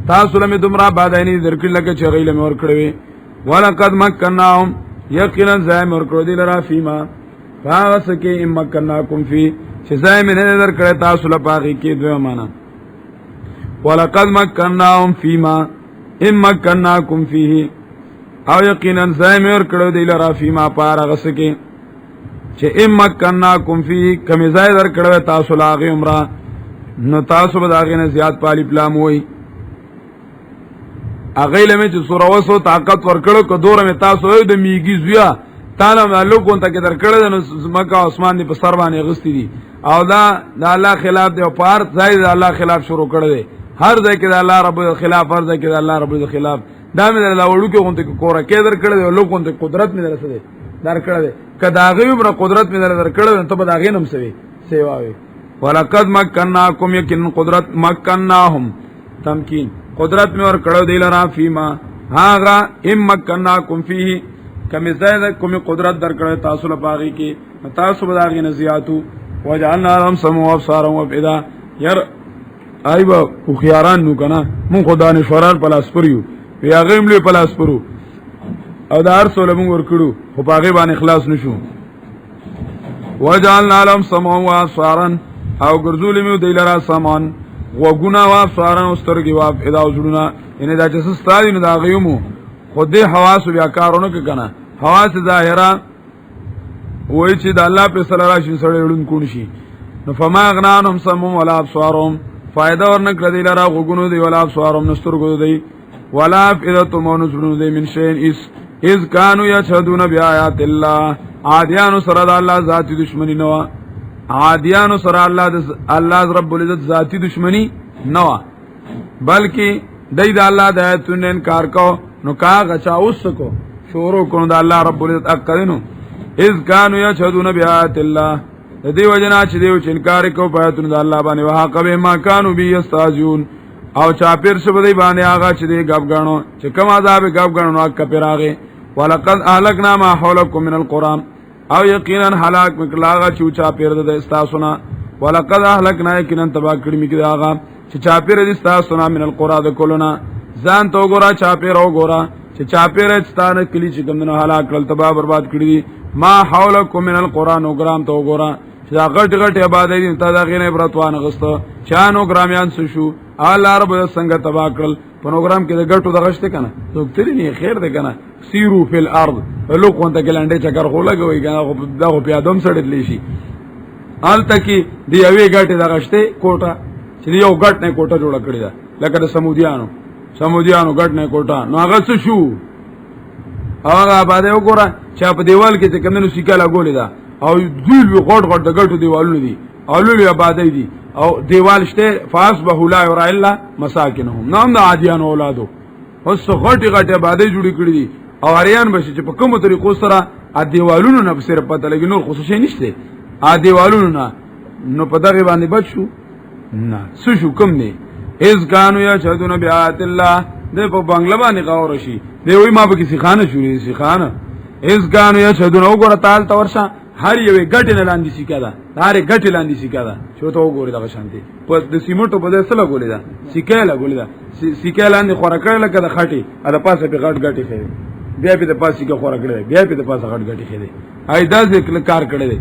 تاسو له دمرا آبادی نه در کړه لکه چې غیله ور کړو ولقد مکناهم یقینا زایم ور کړو دی لرا فيما پاغ کې ام مکناکم فی چې زای مې نه در کړه تاسو له پاغي کې دوه معنا ولقد مکناهم فيما ان مکناکم فيه او یقینا زای مې ور کړو دی لرا فيما پاغ کې چې ان مکناکم فيه کمی زای در کړو تاسو لاغه عمره نو تاسو به داغه نه زیات پالی پلام وای اغه لمه چې سور وسو طاقت ور کړو کو دوره مې تاسو د میګي زویا تعالی معلوم کوم ته کې در کړل نو مکه اسمان دی په سر باندې غستی دي او دا د الله خلاف دی او پار ځای د الله خلاف شروع کړل دي هر ځای کې د الله رب خلاف هر ځای کې د الله رب خلاف دا مې د وړو کې غونته کوره کې در کړل او لوګون ته قدرت مې درسه در کړل کدا غوی بر قدرت مې در کړل ته به دا غینم سوي سیوا وي ولقد مکناکم یقین قدرت مکناهم تمکین قدرت مې ور کړو دی لرا فیما هاغه ام مکناکم فيه کمی زید کمی قدرت در کړه تاسو له باغی کې تاسو به داغې نزیاتو وجعلنا لهم سمع وابصارا وافئده ير ایبا خو خياران نو کنه مون خدای نشوران پلاس پریو بیا غیم له پلاس پرو او دا هر څول مون ور کړو خو باغی باندې اخلاص نشو وجعلنا لهم سمع وابصارا او ګرځول میو دیلرا سامان وګنا وابصارا واسترګي وافئده او جوړنا ان دا چې ستاري نو دا غیمو خود دې حواس بیا کارونه کنه حواس ظاهره وای چې د الله په سره راشي سره وړون کون شي نو فما غنانهم سمهم ولا ابصارهم فائدہ ورنکړه دی لرا غوګونو دی ولا ابصارهم نسترګو دی ولا افئدتهم ونزلون دی من شيء اذ كانوا يشهدون بآيات الله عادیانو سره د الله ذاتی دشمنی نو عادیانو سره الله رب العزت ذاتی دشمنی نو بلکې دای د الله د آیاتونو انکار کو نو کاغه چا اوس کو شروع کو د الله رب العزت اقدنو اذ كانوا يشهدون بآيات الله د دې وجنا چې دیو چې انکار کو په آیاتونو د الله باندې وها کبه ما كانوا بي يستهزئون او چا پیر شو دی باندې هغه چې دی غب غاڼو چې کوم عذاب غب غاڼو نو کپراغه ولقد اهلكنا ما حولكم من القران او یقینا هلاك مکلاغه چې چا پیر د استاسونا ولقد اهلكنا یقینا تبا کړي میګه چې چا پیر د استاسونا من القران د کولنا ځان تو ګورا چا پیر او ګورا چې چا پیر ستانه کلی چې کوم نه هلاك کړل تبا برباد کړی ما حولكم من القران او ګرام تو ګورا چې غټ غټ عبادت دي ته دا غینه برتوان غسته چانو ګرامیان شو الله رب څنګه تبا کړل پروګرام کې د غټو د غشته کنه څوک تری نه خیر ده کنه سیرو فی الارض لو کوته ګلانډه چکر خو لګوي کنه دا خو پیادوم سړی لشي آل تکي دی یوې غټه د غشته کوټه چې یو غټ نه کوټه جوړ کړی دا لکه د سمودیانو غټ نه کوټه نو هغه څه شو هغه باندې وګوره چې په دیوال کې څنګه نو سیکا لګولې دا او ذل وی غټ د غټو دیوالونه دي او لولي آبادی دي او دیوال شته فاصبح لا يرى الا مساكنهم نام د عادیان اولادو اوس غټي غټي آبادی جوړی کړی دي او اریان بشي چې په کومه طریقو سره ا دیوالونو نه صرف پته لګي نور خصوصي نشته ا دیوالونو نه نو په دغه باندې بچو نه سشو کوم نه اذ كانوا يشهدون بآيات الله د په بنگلا باندې غور شي دی وای ما به کسی خانه شوري سي خانه اذ كانوا يشهدون وګوره تعال تورشا هر یوې ګټه نه لاندې سیکا ده هر ګټه لاندې سیکا ده چې ته وګورې دا شانتي په د سیمټو په دې سره غولې ده سیکا لا غولې ده سیکا لاندې خوراکړه لکه د خټي ا د پاسه په غټ غټي خې بیا په د پاسه کې خوراکړه بیا په د پاسه غټ غټي خې اې دا ذکر کار کړی دی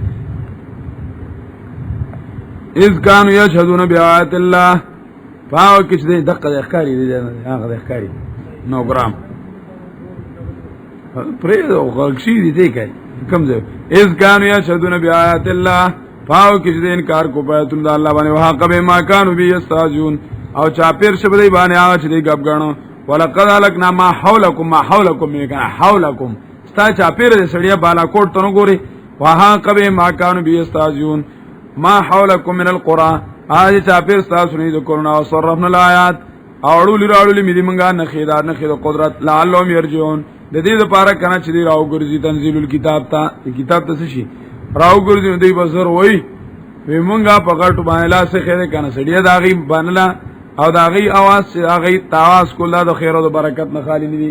اذ كانوا يشهدون بآيات الله فاو کې دې دقه ښکاری دي هغه ښکاری نو ګرام پرې او غلشي دي کوي کم ځای اذ كانوا يشهدون بآيات الله فاو کې دې انکار کو پاتون د الله باندې وها کبه ما كانوا بي يستهزئون او چا پیر شبدې باندې هغه چې دې غب غاڼو ولقد هلكنا ما حولكم میکنه حولكم ستا چا پیر دې سړیا بالا کوټ ته ګوري وها کبه ما كانوا بي يستهزئون ما حولكم من القرى اج چا پیر تاسو نه د کورنا او صرفنا الآيات اورول می دې منګه نه خید قدرت لعلهم يرجعون د دې لپاره کنه چې راو ګرځي تنزيل الكتاب ته کتاب ته شي راو ګرځي دوی بزر وای وی مونږه په غټو باندې لاس خیره کنه سړیا داغي باندې او داغي आवाज هغه تاواز کوله د خیر او د برکت نه خالی نه دي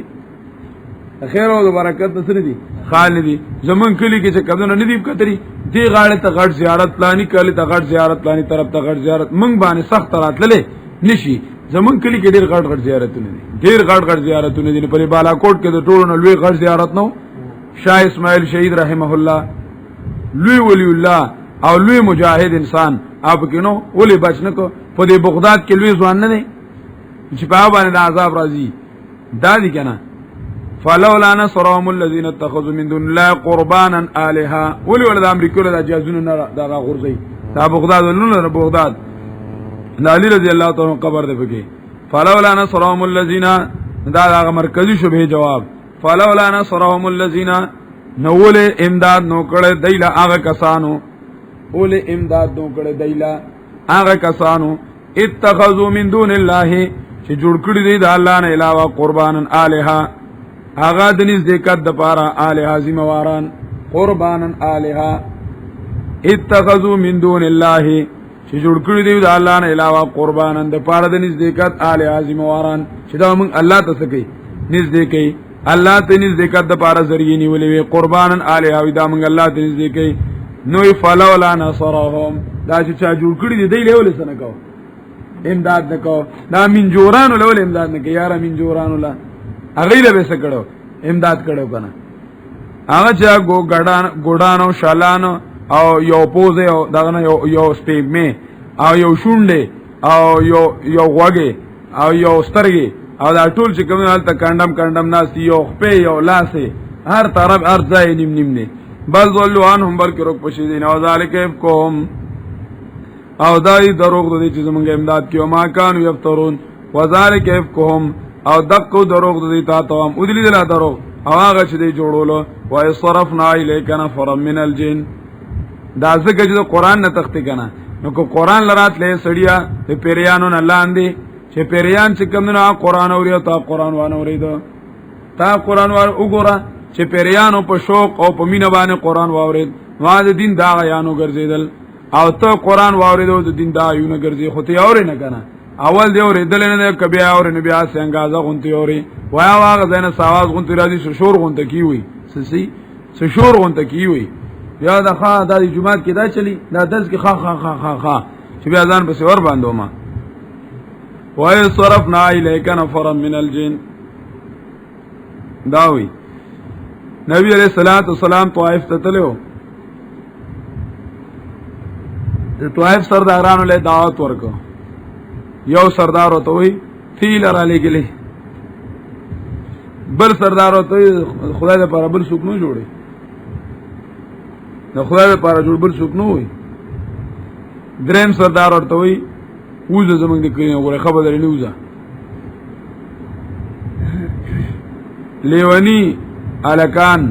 خیر او د برکت نه سره دي خالی دي زمون کلی کې چې کدن نه دي کتري دی غاړه ته غټ زیارت پلاني کلی ته غټ زیارت پلاني طرف ته غټ زیارت مونږ باندې سخت راتللې نشي زمون کلی کې ډېر غټ زیارتونه دي ډېر غټ زیارتونه دي په بالاکوټ کې د ټولو لوی غټ زیارت نو شاه اسماعیل شهید رحمه الله لوی ولی الله او لوی مجاهد انسان اپ کینو ولی بچنه کو په دې بغداد کې لوی ځوان نه دي چې په باندې عذاب راځي دادی کنه فلولا نصرهم الذين اتخذوا من دون الله قربانا الها ولی ولد امریکا له جازونه نه دا غورځي دا بغداد ولونه بغداد علی رضی الله تعالی قبر ده پکې فلولا نصرهم الذين دا مرکزی شبهه جواب فلولا نصرهم الذين نول امداد نو کړه دایلا هغه کسانو اول امداد نو کړه دایلا هغه کسانو اتخذوا من دون الله چې جوړ کړی دی د الله نه علاوه قربانن الها هغه د نزدېکت د پاره الها ذمہواران قربانن الها اتخذوا من دون الله چې جوړ کړی دی د الله نه علاوه قربانن د پاره د نزدېکت الها ذمہواران چې دا موږ الله ته سکی نزدېکي الله ته نزدېکت د پاره ذریعہ نیولې وي قربانن الها وي دا موږ الله ته نزدېکي نو فلولا نصرهم دا چې چا جوړ کړی دی له ولې سره کو امداد نکو دا من جورانو له ولې امداد نکي یار من جورانو لا هغه له وسه کړو امداد کړو کنه هغه چې ګوډانو شالانو او یو پوزه او دغه یو سپېګمه او یو شونډه او یو غوګه او یو سترګي او دا ټول چې کوم حالت کاندم ناس یو خپې یو لاسه هر طرف ارځای نیم نه بل ضلوا عنهم بلکې روک پشیدین او ذالک افکهم او دای دروغ دوی چې زمونږ امداد کیو ما کانوا یفترون وذالک افکهم او دقو دروغ دوی تا توام ودلی دلا دروغ او هغه چې دی جوړولو وای صرفنا الیک نفر من الجن دا ځکه چې قرآن نه تختی کنه نو کو قرآن لرات لې سړیا د پیریانو نه لاندې چې پیریان چې کوم نه قرآن اوري او تا قرآن وانه اوريدو تا قرآن وار وګوره چې پیریانو په شوق او په مینه باندې قرآن واورید نو د دین دا غیانو ګرځیدل او ته قرآن واوریدو د دین دا یو نه ګرځي خو ته اورې نه کنه اول دی اوریدل نه کبي اورې نه بیا څنګه ځا غونتی اوري وایا واغ زنه ساواز غونتی راځي شور غونته کی وي سسي شور غونته کی وي یا دا خا د جمعات کې دا چلی دا درس کې خا خا خا خا خا چې بیا ځان په سور باندې ما وای صرفنا الیک نفر من الجن داوی نبی علیہ الصلوۃ والسلام طائف ته تلو د طائف سردارانو له دعوت ورکو یو سردار وته وی تیل را لګلی بل سردار وته خدای دې پر بل څوک نه جوړي نو خدای دې پر جوړ بل څوک نه وي دریم سردار ورته وی وځه زمونږ د کینې وګوره خبر لري وځه لیونی الکان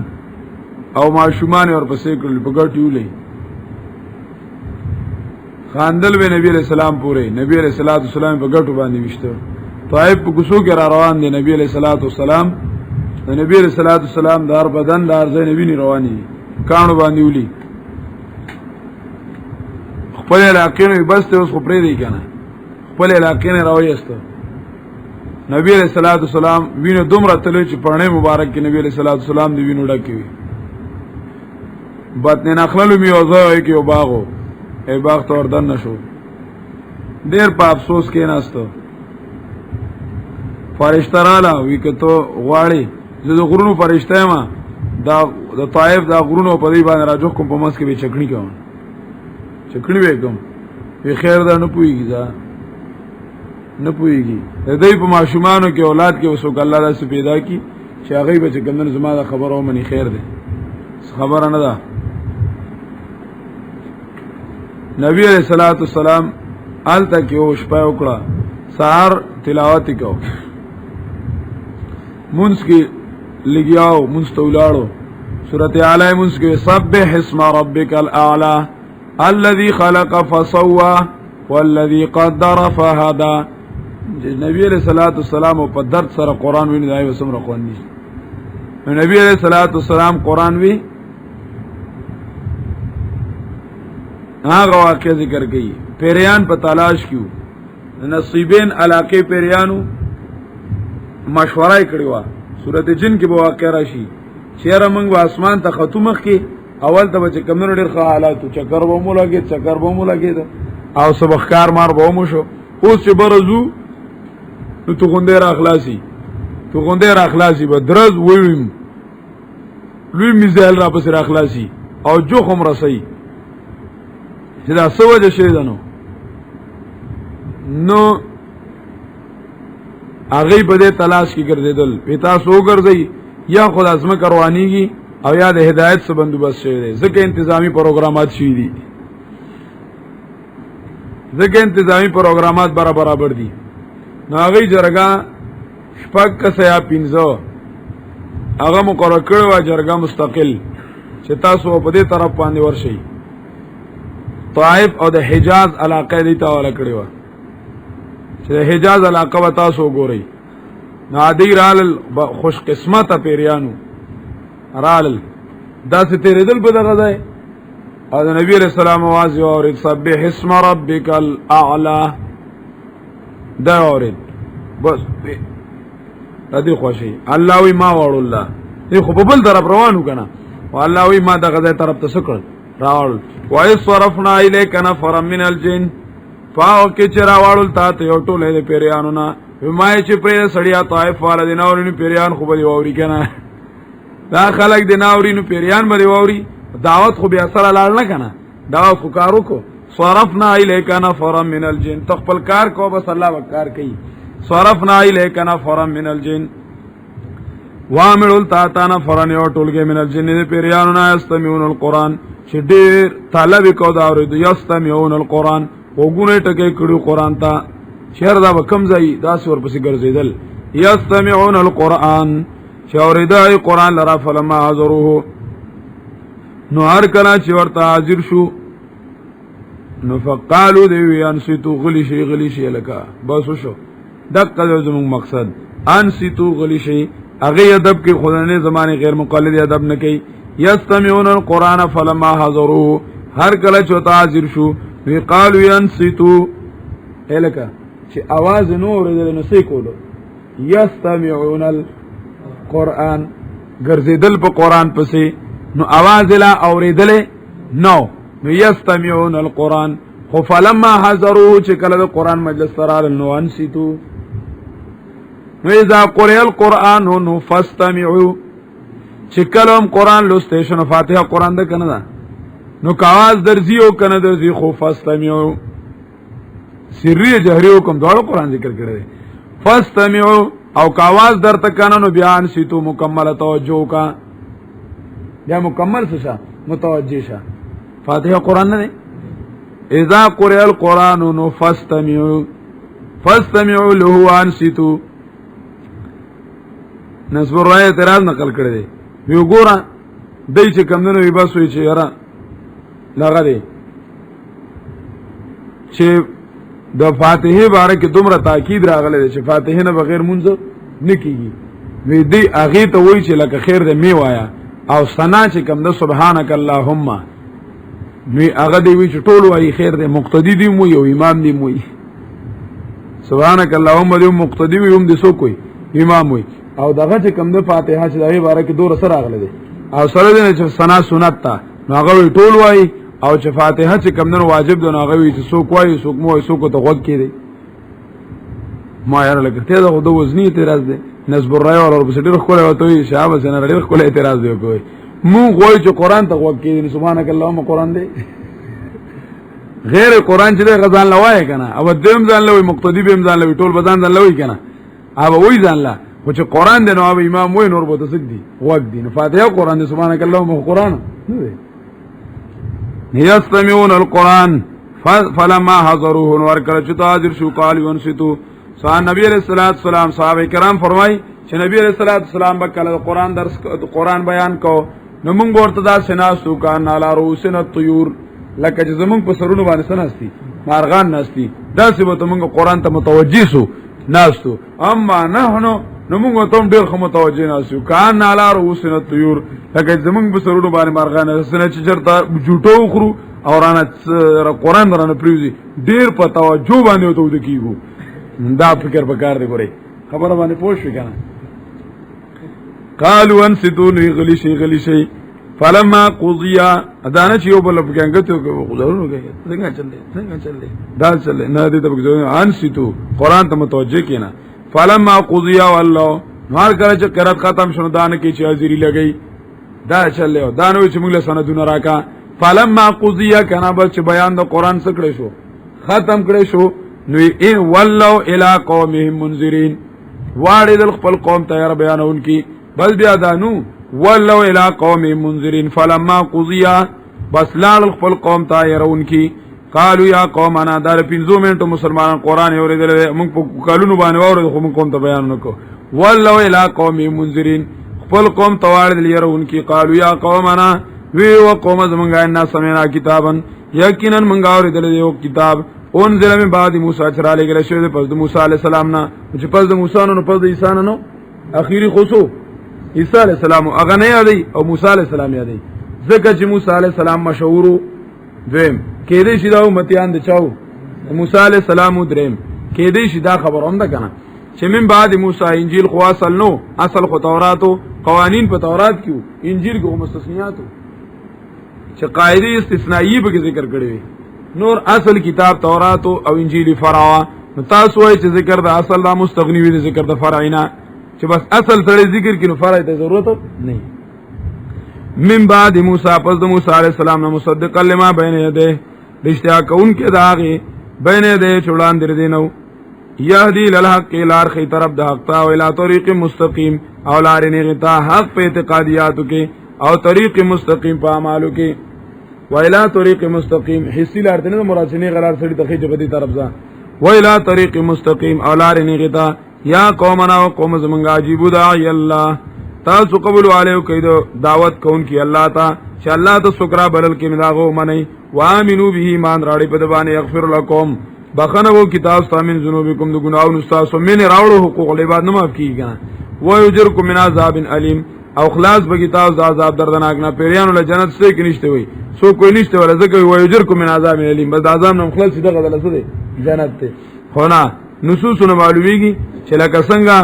او معشومان ورپسې کړل په ګټیولې خاندل به نبی علیہ السلام پورې نبی علیہ الصلوۃ والسلام په ګټو باندې وشته طائف په کوڅو کې را روان دي نبی علیہ الصلوۃ والسلام د نبی علیہ الصلوۃ والسلام دار بدن دار ځای نبی نه رواني کانو باندې ولي خپل علاقې نه بس ته اوس خپرې دی کنه خپل علاقې نه راوېسته نبی علیہ الصلوۃ والسلام وینو دومره تلو چې پړنې مبارک کې نبی علیہ الصلوۃ والسلام دی وینو ډکې باطن نخللو می اوځي کې او باغو ای باغ ته وردن نشو ډیر په افسوس کې ناستو فرشتہ رااله وی کته غواړي زه د غرونو فرشتہ ما دا د طائف دا غرونو په دی باندې راځو کوم په مس کې به چکنی کوم چکنی وکم په خیر دا نه پويږي دا نه پويږي د دې په ماشومانو کې اولاد کې وسوک الله داسې پیدا کی چې هغه به چې ګندن زما د خبرو منی خیر ده خبره نه ده نبی علیہ الصلوۃ والسلام آل تک یو شپه وکړه سحر تلاوت کو منس کی لګیاو منس تولاړو سورۃ اعلی منس کې سبح اسم ربک الاعلى الذي خلق فسوى والذي قدر فهدى نبی علیہ الصلوۃ والسلام په درد سره قران ویني دای وسمره خوندي نبی علیہ الصلوۃ والسلام قران وی هغه واقع ذکر کړي پیریان په تلاش کیو نصیبین علاقه پیریانو مشوره کړی و سورته جن کې به واقع راشي چیرې موږ اسمان ته ختمخ کې اول ته چې کمنو ډیر ښه حالاتو چکر به مو لګید او سبخکار مار به مو شو اوس چې برزو نو تو غوندې را اخلاصي به درز ویم لوی میزل را پس را اخلاصي او جو خم رسي چې دا سوجه شي دنو نو هغه په دې تلاش کې ګرځیدل پتا سو ګرځي یا خود ازمه کروانیږي او یا د هدایت څخه بندوبست شوی دی ځکه انتظامی پروګرامات شوی دي برابر دي نو هغه جرګه شپږ کسه یا 15 هغه مقرر کړو جرګه مستقل چې تاسو په دې طرف باندې ورشي طائف او د حجاز علاقه دی ته ولا کړی و چې د حجاز علاقه و تاسو ګورئ نادی رال خوش قسمت پیریانو رال داسې تیرېدل په دغه ځای او د نبی رسول الله आवाज او سبح اسم ربک الاعلى دا اورید بس دې خوشي الله وی ما وړ الله دې خو په بل طرف روانو کنه او الله وی ما دغه ځای طرف ته سکړ راول وای صرفنا الیک نفر من الجن فاو کې چې راوړل تا ته یو ټولې د پیریانو نه مای چې پر سړیا طائف والا د ناورینو پیریان خو به ووري کنه دا خلک د ناورینو پیریان به ووري دعوت خو بیا سره لاړ نه کنه دعوت خو کارو کو صرفنا الیک نفر من الجن تخپل کار کو بس الله وکار کوي صرفنا الیک نفر من الجن وامل تا تا نفرن یو ټولګه من الجن دې پیریانو نه یستمعون القرآن چې ډېر طلب کو دا اورید یستمعون القرآن وګونه ټکه کړو قرآن ته شهر دا کم ځای دا سور پسې ګرځیدل یستمعون القرآن چې اوریدای قرآن لرا فلما حضروه نو هر کله چې ورته حاضر شو نو فقالو دی انسیتو غلی شي لکه بس شو دغه زموږ مقصد انسیتو غلی شي اغه ادب کې خدانه زمانه غیر مقلد ادب نه کوي یستمعون القرآن فلما حضروه هر کله چې ورته حاضر شو وی قالو انسیتو الکه چې आवाज نور دې نو سې کولو یستمعون القرآن ګرځیدل په قرآن پسې نو आवाज لا اوریدل نو یستمعون القرآن خو فلما حضروا چې کله د قرآن مجلس سره نو انسیتو نو اذا قرئ القرآن نو فاستمعوا چې کلم قرآن لوستیشن فاتحه قرآن ده کنه دا نو کاواز درځي او کنه درځي خو فاستمعوا سری جهری حکم دواړو قرآن ذکر کړی فاستمعوا او کاواز درته کنه نو بیان سیتو مکمل توجه کا یا مکمل څه متوجه شه فاتحه قرآن نه اذا قرئ القرآن نو فاستمعوا له وانصتوا نسب الرای اعتراض نقل کړی دی یو ګوره دای چې کمندونو وي بس وي چې یاره لغه دی چې د فاتحه باره کې دومره تاکید راغلی دی چې فاتحه نه بغیر مونږ نه کیږي وی دی هغه ته وایي چې لکه خیر دې می وایا او ثنا چې کوم د سبحانك اللهم نو هغه دی وی چې ټول وایي خیر دې مقتدی دی مو یو امام دی مو سبحانك اللهم دې مقتدی وي هم دې سو کوئی امام وي او دغه چې کوم د فاتحه چې دغه باره کې دور سره راغلی دی او سره دې چې ثنا سنت تا نو هغه ټول وایي او چې فاتحه چې کوم نو واجب دی نو هغه وی چې سو کوی سو مو سو کو ته غوږ کړي ما یاره لکه ته دا د وزنی اعتراض دی نسب الرای او ورپسې خو له وته شابه سره ډېر خو له اعتراض دی کوي مو غوي چې قران ته غوږ کړي سبحانك اللهم قران دی غیر قران چې غزان لوای کنه او دیم ځان لوي مقتدی به ځان لوي ټول بدن ځان لوي کنه او وای ځان لا خو چې قران دی نو او امام وای نور به تسدي غوږ دی نو فاتحه قران دی سبحانك اللهم قران یستمعون القرآن فلما حضروه نور کله چې حاضر شو قال ونسیتو سان نبی علیہ الصلوۃ والسلام صحابه کرام فرمای چې نبی علیہ الصلوۃ والسلام به کله قرآن درس قرآن بیان کو نو موږ ورته دا سناسو کان علی رؤوسن الطيور لکه چې زمونږ په سرونو باندې سناستی مارغان ناستی دا څه به موږ قرآن ته متوجی سو ناستو اما نحنو نو موږ ته ډېر خو متوجی ناسو کان علی رؤوسن الطيور لکه زمونږ په سرونو باندې مارغان ناسنه چې چرته جوټو خرو او رانه قرآن درنه پریوزي ډېر په توجه باندې وته ودکیږو دا فکر وکړ دی ګوري خبره باندې پوه شو کنه قالوا انصتوا غلی شي فلما قضي ادانه چې یو بل بګنګته غوړو کوي څنګه چلې دا چلې نه دې ته انصتوا قرآن ته متوجه کینا فلما قضي والله نور کله چې قرات ختم شونه دانه کې چې حاضری لګي دا چلې دا نو چې موږ له سندونه راکا فلما قضي کنا بل چې بیان د قرآن څخه شو ختم کړي شو نو ان ولو الى قومهم منذرين واړي د خپل قوم ته بیانون کی بل بیا دانو ولو الى قومهم منذرين فلما قضي بس لال خپل قوم ته يرون کی قالوا يا قومنا دار 15 منټو مسلمانان قران اوریدل موږ په کالونو باندې اورید خو موږ قوم ته بیان نکو ولو الى قومهم منذرين خپل قوم ته واړي يرون کی قالوا يا قومنا وی و قوم زمونږه ان سمعنا کتابن یقینا موږ اوریدل یو کتاب انزل من بعد موسی چر علی گله شوی پس د موسی علی السلام نه چې پس د موسی نو پس د عیسی نو اخیری خصو عیسی علی السلام هغه نه یادی او موسی علی السلام یادی ځکه چې موسی علی السلام مشهور دویم کې دې شي دا امتیان د چاو موسی علی السلام دریم کې دې شي دا خبر هم ده کنه چې من بعد موسی انجیل خو اصل نو اصل خو تورات او قوانین په تورات کیو انجیل کو مستثنیات چې قاعده استثنائیه به ذکر کړی نور اصل کتاب تورات او انجیل فرع نو تاسو وایي چې ذکر د اصل دا مستغنی وي ذکر د فرعینا چې بس اصل سره ذکر کینو فرع ته ضرورت نه من بعد موسی پس د موسی علی السلام نه مصدق لما بین یده رښتیا کون کې داغه بین یده چولان در دینو یهدی للحق لار خی طرف د حق تا او الی طریق مستقیم او لار نه غتا حق په اعتقادیاتو کې او طریق مستقیم په اعمالو کې و الی طریق مستقیم حسی لار ته مراسنی غلار سړي ته خې جبدي طرف ځه و الی طریق مستقیم او لار نه غتا یا قومنا او قوم زمنګ عجیبو داعی الله تاسو قبول علیو کیدو دعوت کون کی الله تا چې الله ته شکر بلل کې مداغو منی وامنو به ایمان راړي په دبانې یغفر لكم بخنه وو کتاب تامین ذنوبکم د ګناو نستاسو من راوړو حقوق العباد نه معاف کیږي و یجرکم من عذاب الیم او خلاص به کتاب د عذاب دردناک نه پیریانو له جنت څخه کې نشته وي سو کوئی نشته ولا ځکه و یجرکم من عذاب الیم بس عذاب نه خلاص دغه دلته دی جنت ته خو نه نصوصونه معلومیږي چې لکه څنګه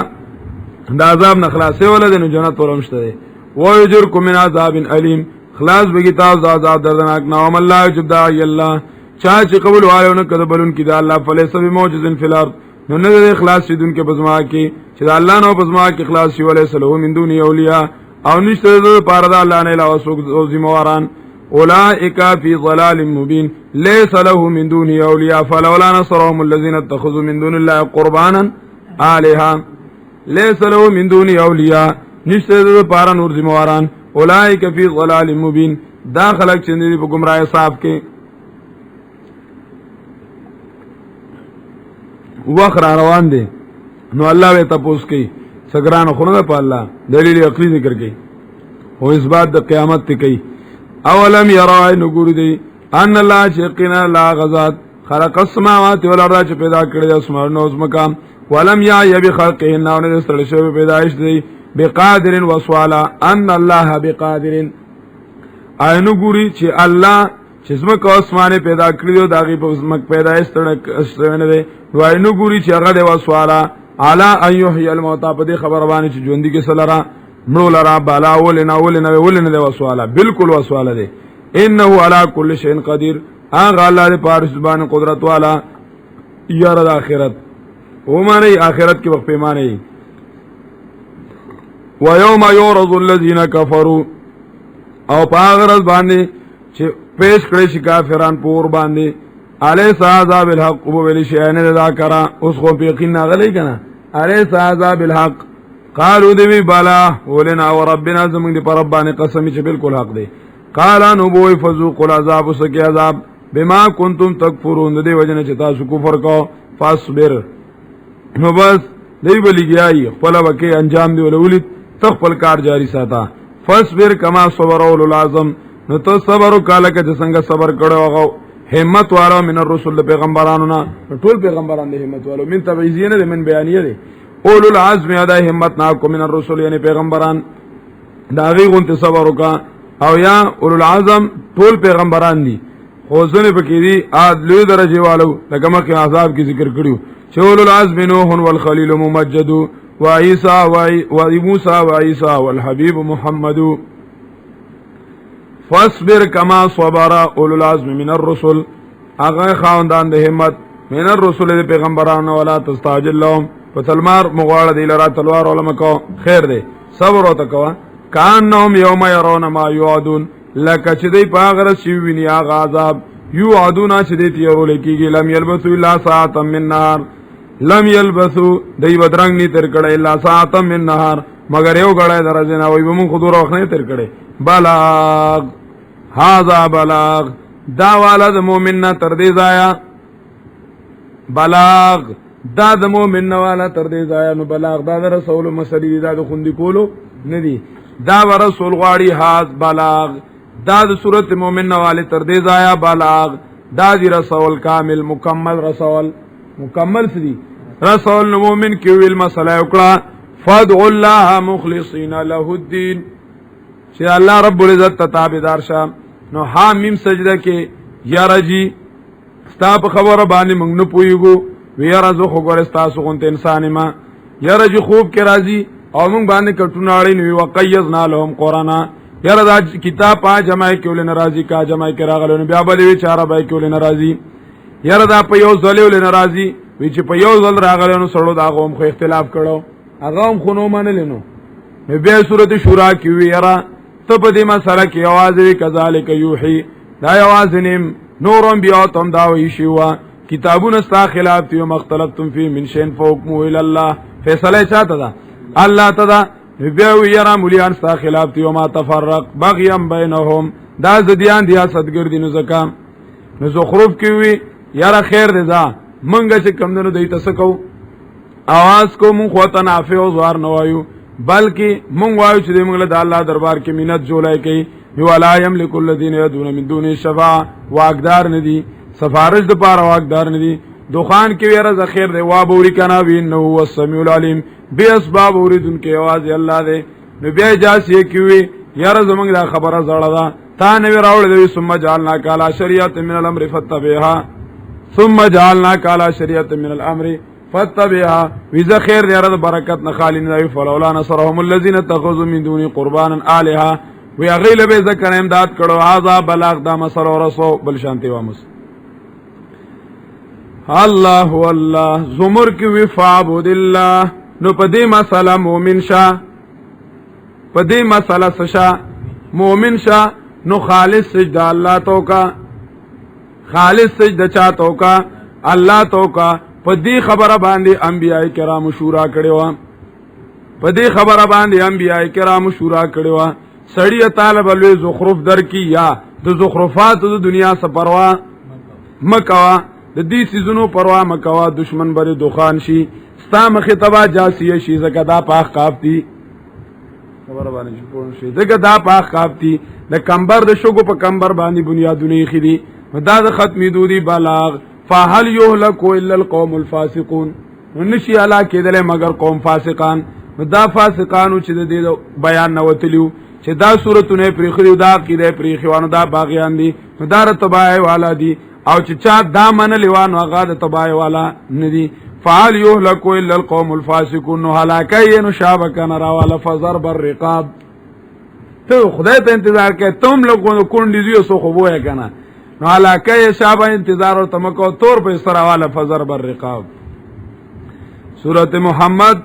د عذاب نه خلاصې ولده نو جنت ورمشته دی و یجرکم من عذاب الیم خلاص به کتاب د عذاب دردناک نه ام الله جدا الله چا چې قبول والو نه کده بلون کې د الله فلیس بموجزن فی الارض نو نه د اخلاص دن کې بزما کې چې الله نو بزما کې اخلاص شي ولې سلو من دون اولیاء او نشته د پاره د الله نه علاوه څوک ذمہواران اولئک فی ضلال مبین ليس له من دون اولیاء فلولا نصرهم الذين اتخذوا من دون الله قربانا الها ليس له من دون اولیاء نشته د پاره نور ذمہواران اولئک فی ضلال مبین دا خلق چې دې په گمراهی صاحب کې وخت را روان دي نو الله به تاسو کوي سګران خونه په الله دلیل عقلی ذکر کوي او اثبات د قیامت ته کوي اولم يرى نګور دي ان الله شقنا لا غزاد خلق السماوات والارض چې پیدا کړی د اسمان او زمکا ولم يعي بخلقهن او نه ستړي شوی پیدائش دی بقادر وسوالا ان الله بقادر اینو ګوري چې الله چې زمکا اسمانه پیدا کړی دی داغي په زمک پیدائش ستړي نه دی وای نو ګوري چې هغه د وسواله اعلی ایحی الموتى په دې خبر باندې چې ژوند کې سلرا مړو لرا بالا ولنه د وسواله بالکل وسواله دی انه علی کل شیء قدیر هغه الله دې پارس باندې قدرت والا یار د اخرت او معنی اخرت کې وخت پیمانه و یوم یعرض الذین کفروا او پاغرز باندې چې پیش کړي شي کافران پور باندې علیس عذاب الحق وبلی شیئن دا کرا اس خو یقین نغلی کنا علیس عذاب الحق قالو دی بالا ولنا وربنا زمون دی پر ربانی قسمی چې بالکل حق دی قال انو بوئی فذوقوا العذاب سکی عذاب بما کنتم تکفرون دی وجنه چې تاسو کفر کو فاصبر نو بس دی بلی گیای خپل وکي انجام دی ولولید تخپل کار جاری ساته فاصبر کما صبر اولو العظم نو تو صبر وکاله که څنګه صبر کړو همت والو من الرسل پیغمبرانو نا ټول پیغمبران دي همت والو من تبعیزیه نه من بیانیه دي اولو العزم ادا همت نا کو من الرسل یعنی پیغمبران دا غي غون صبر وکا او یا اولو العزم ټول پیغمبران دي خو ځنه پکې دي ادلو درجه والو لکه مکه عذاب کی ذکر کړیو چې اولو العزم نوح والخلیل ممجد و عیسی و موسی و عیسی والحبیب محمد فاصبر کما صبر اولو العزم من الرسل اغه خواندان د همت من الرسل د پیغمبرانو ولا تستعجل لهم فتلمار مغواړه دی لرا تلوار علماء کو خیر دی صبر او تکوا کانهم یوم يرون ما یعدون لکه چې دی پاغره شی ویني اغه عذاب یعدون چې دی تیرول کیږي لم یلبثوا الا ساعه من نهار لم یلبثوا دی بدرنګ نی تر کړه الا ساعه من نهار مگر یو غړای درځه نه وي بمون خود روخ نه تر کړه بلاغ هذا بلاغ دا والا د مومن نه تر دې ځایا بلاغ دا د مومن نه والا تر دې ځایا نو بلاغ دا د رسول مسلی دا د خوندې کولو ندی دا رسول غواړي هاذ بلاغ دا د صورت مومن نه والے تر دې ځایا بلاغ دا دی رسول کامل مکمل رسول مکمل سدي رسول مومن کې ویل مسله وکړه فادع الله مخلصین له الدين چې الله رب العزت تابعدار شه نو حامیم سجده کې یا رجی ستا په خبره باندې موږ نه پویګو وی رازو خو ګور تاسو غونته انسان ما یا رجی خوب کې راضی او موږ باندې کټوناړي نو وقیزنا لهم قرانا یا رضا کتاب پا جمع کې ول ناراضی کا جمع کې راغلو نو بیا بلې چاره بای کې ول ناراضی یا رضا په یو ځل ول ناراضی وی چې په یو ځل راغلو نو سړو دا غوم خو اختلاف کړو هغه هم خونو منل نو بیا سورته شورا کې وی یرا ته په دې مسله کې आवाज وی کذالک یوحي دا आवाज نیم نورم بیا تم دا وی شو کتابونه ستا خلاف دي مختلفتم فی من شین فحکمه الی الله فیصله چاته ده الله ته ده بیا ویرا مولیان ستا خلاف دي ما تفرق بغیم بینهم دا زدیان دي صدګردي نو زکام نو زخرف کی وی یاره خیر دې ځه منګه چې کم نه دی تاسو کو आवाज کو مون خو ته نافع او زوار نه وایو بلکې مونږ وایو چې موږ له الله دربار کې مینت جوړای کوي یو لا یملک الذین يدعون من دون الشفاعه واقدار ندي سفارش د پاره واقدار ندي دوخان کې ویره ذخیر دی وا بوري کنا وین نو هو السمیع العلیم به اسباب اوریدن کې आवाज الله دی نو بیا جاسي کوي یاره زمونږ دا خبره زړه ده تا نو راول دی ثم جعلنا کالا شریعت من الامر فتبعها ثم جعلنا کالا شریعت من الامر فتبعها وذ خیر دی رد برکت نه خالی نه فلولا نصرهم الذين اتخذوا من دون قربانا الها وی غیل به ذکر امداد کړو هاذا بلاغ دا مسل ورسو بل شانتی وامس الله والله زمر کی وفعبد الله نو پدې مساله مؤمن شه پدې مساله سشا مؤمن شه نو خالص سجده الله توکا خالص سجده چا توکا الله توکا پدې خبره باندې انبیای کرام شورا کړو پدې خبره باندې انبیای کرام شورا کړو سړی طالب له زخرف در کی یا د زخرفات د دنیا څخه پروا مکوا د دې سيزونو پروا مکوا دشمن بری دوخان شي ستا مخه تبا جاسیه شي زکه دا پاخ کافتی خبر باندې پوه شي دغه دا پاخ کافتی د کمبر د شګو په کمبر باندې بنیادونه خېدي دا د ختمي دودي بلاغ فهل يهلك الا القوم الفاسقون نشي علا کېدل مگر قوم فاسقان دا فاسقانو چې د دې بیان نوتلیو چې دا صورتونه پرخریو دا عقیده پرخوانو دا باغیان دي دا رتبای والا دي او چې چا دا من لیوان هغه د تبای والا ندي فعل يهلك الا القوم الفاسقون هلاکای نو شابکن را والا فزر بالرقاب ته خدای ته انتظار کوي تم لوګو کونډي دیو سو خو وای کنه نو هلاکای شابه انتظار او تمکو تور په سره والا فزر بالرقاب سورۃ محمد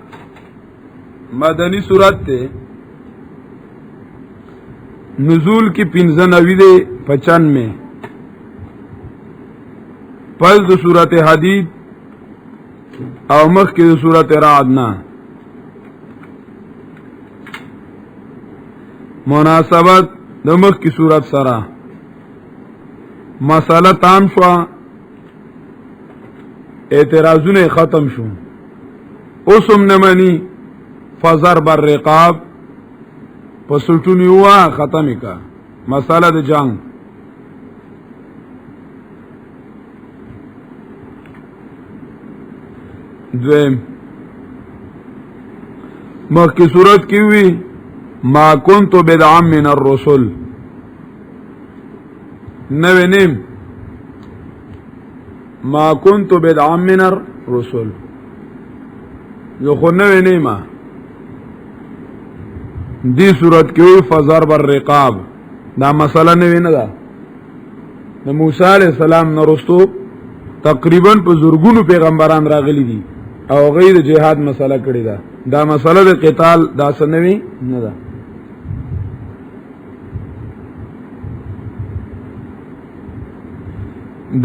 مدنی سورۃ ته نزول کی 95 دے 95 پس د سورۃ حدید او مخ کی د سورۃ رعد نا مناسبت د مخ کی سورۃ سره مساله تام شو اعتراضونه ختم شو اوسم نمانی فزر بر رقاب پسلټونی وا ختمه کا مساله د جنگ دویم مخی صورت کی ہوئی ما کنتو بدعا من الرسل نوی نیم ما کنتو بدعا من الرسل جو خود نوی نیمہ دی صورت کی ہوئی فزر بالرقاب دا مسئلہ نوی ندا دا موسیٰ علیہ السلام نرستو تقریبا په زرګونو پیغمبران راغلي دي او غیر جهاد مسله کړی دا دا مسله د قتال دا سنوي نه ده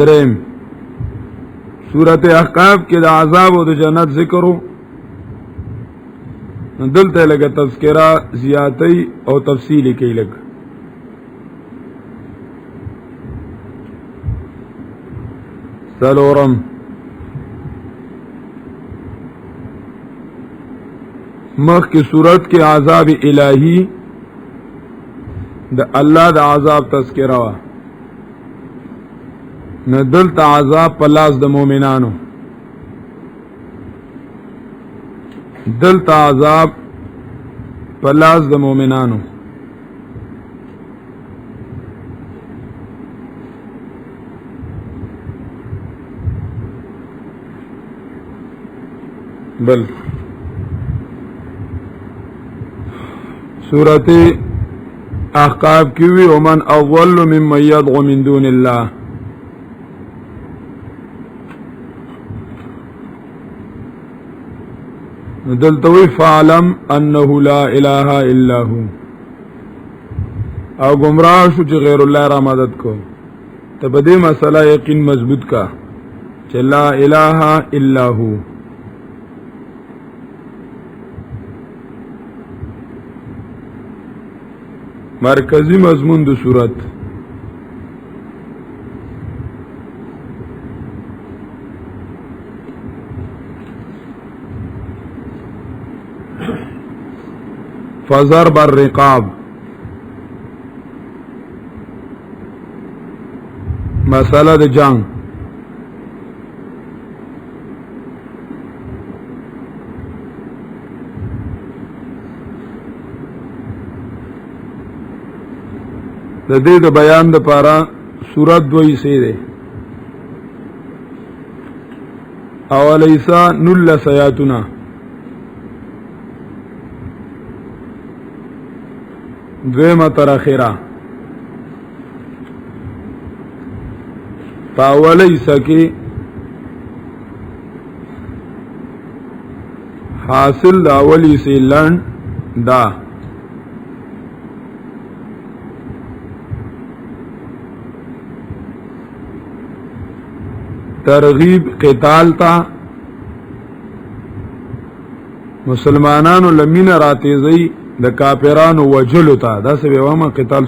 دریم سورۃ احقاف کې د عذاب او د جنت ذکرو دلته لګه تذکرہ زیاتی او تفصیلی کې لګ سلورم مخ کی صورت کے عذاب الہی دا اللہ دا عذاب تذکرہ وا ندلت عذاب پلاس دا مومنانو دلت عذاب پلاس دا مومنانو بل سورۃ احقاف کی وی ومن اضل ممن يدعو من دون الله دلتوی فعلم انه لا اله الا هو او گمراه شو چې غیر الله را مدد کو ته په دې مسله یقین مضبوط کا چې لا اله الا هو. مرکزی مضمون د صورت فضرب الرقاب، مسئلہ د جنگ. د دې د بیان د پاره سورۃ دوی سي ده. اولیسا نل سیاتنا، دویمه تر اخره. پاولیسا کی حاصل دا اولی سے لن دا ترغیب قتال تا، مسلمانانو لمین راتیزی د کافرانو وجلو تا، دا سبی واما قتال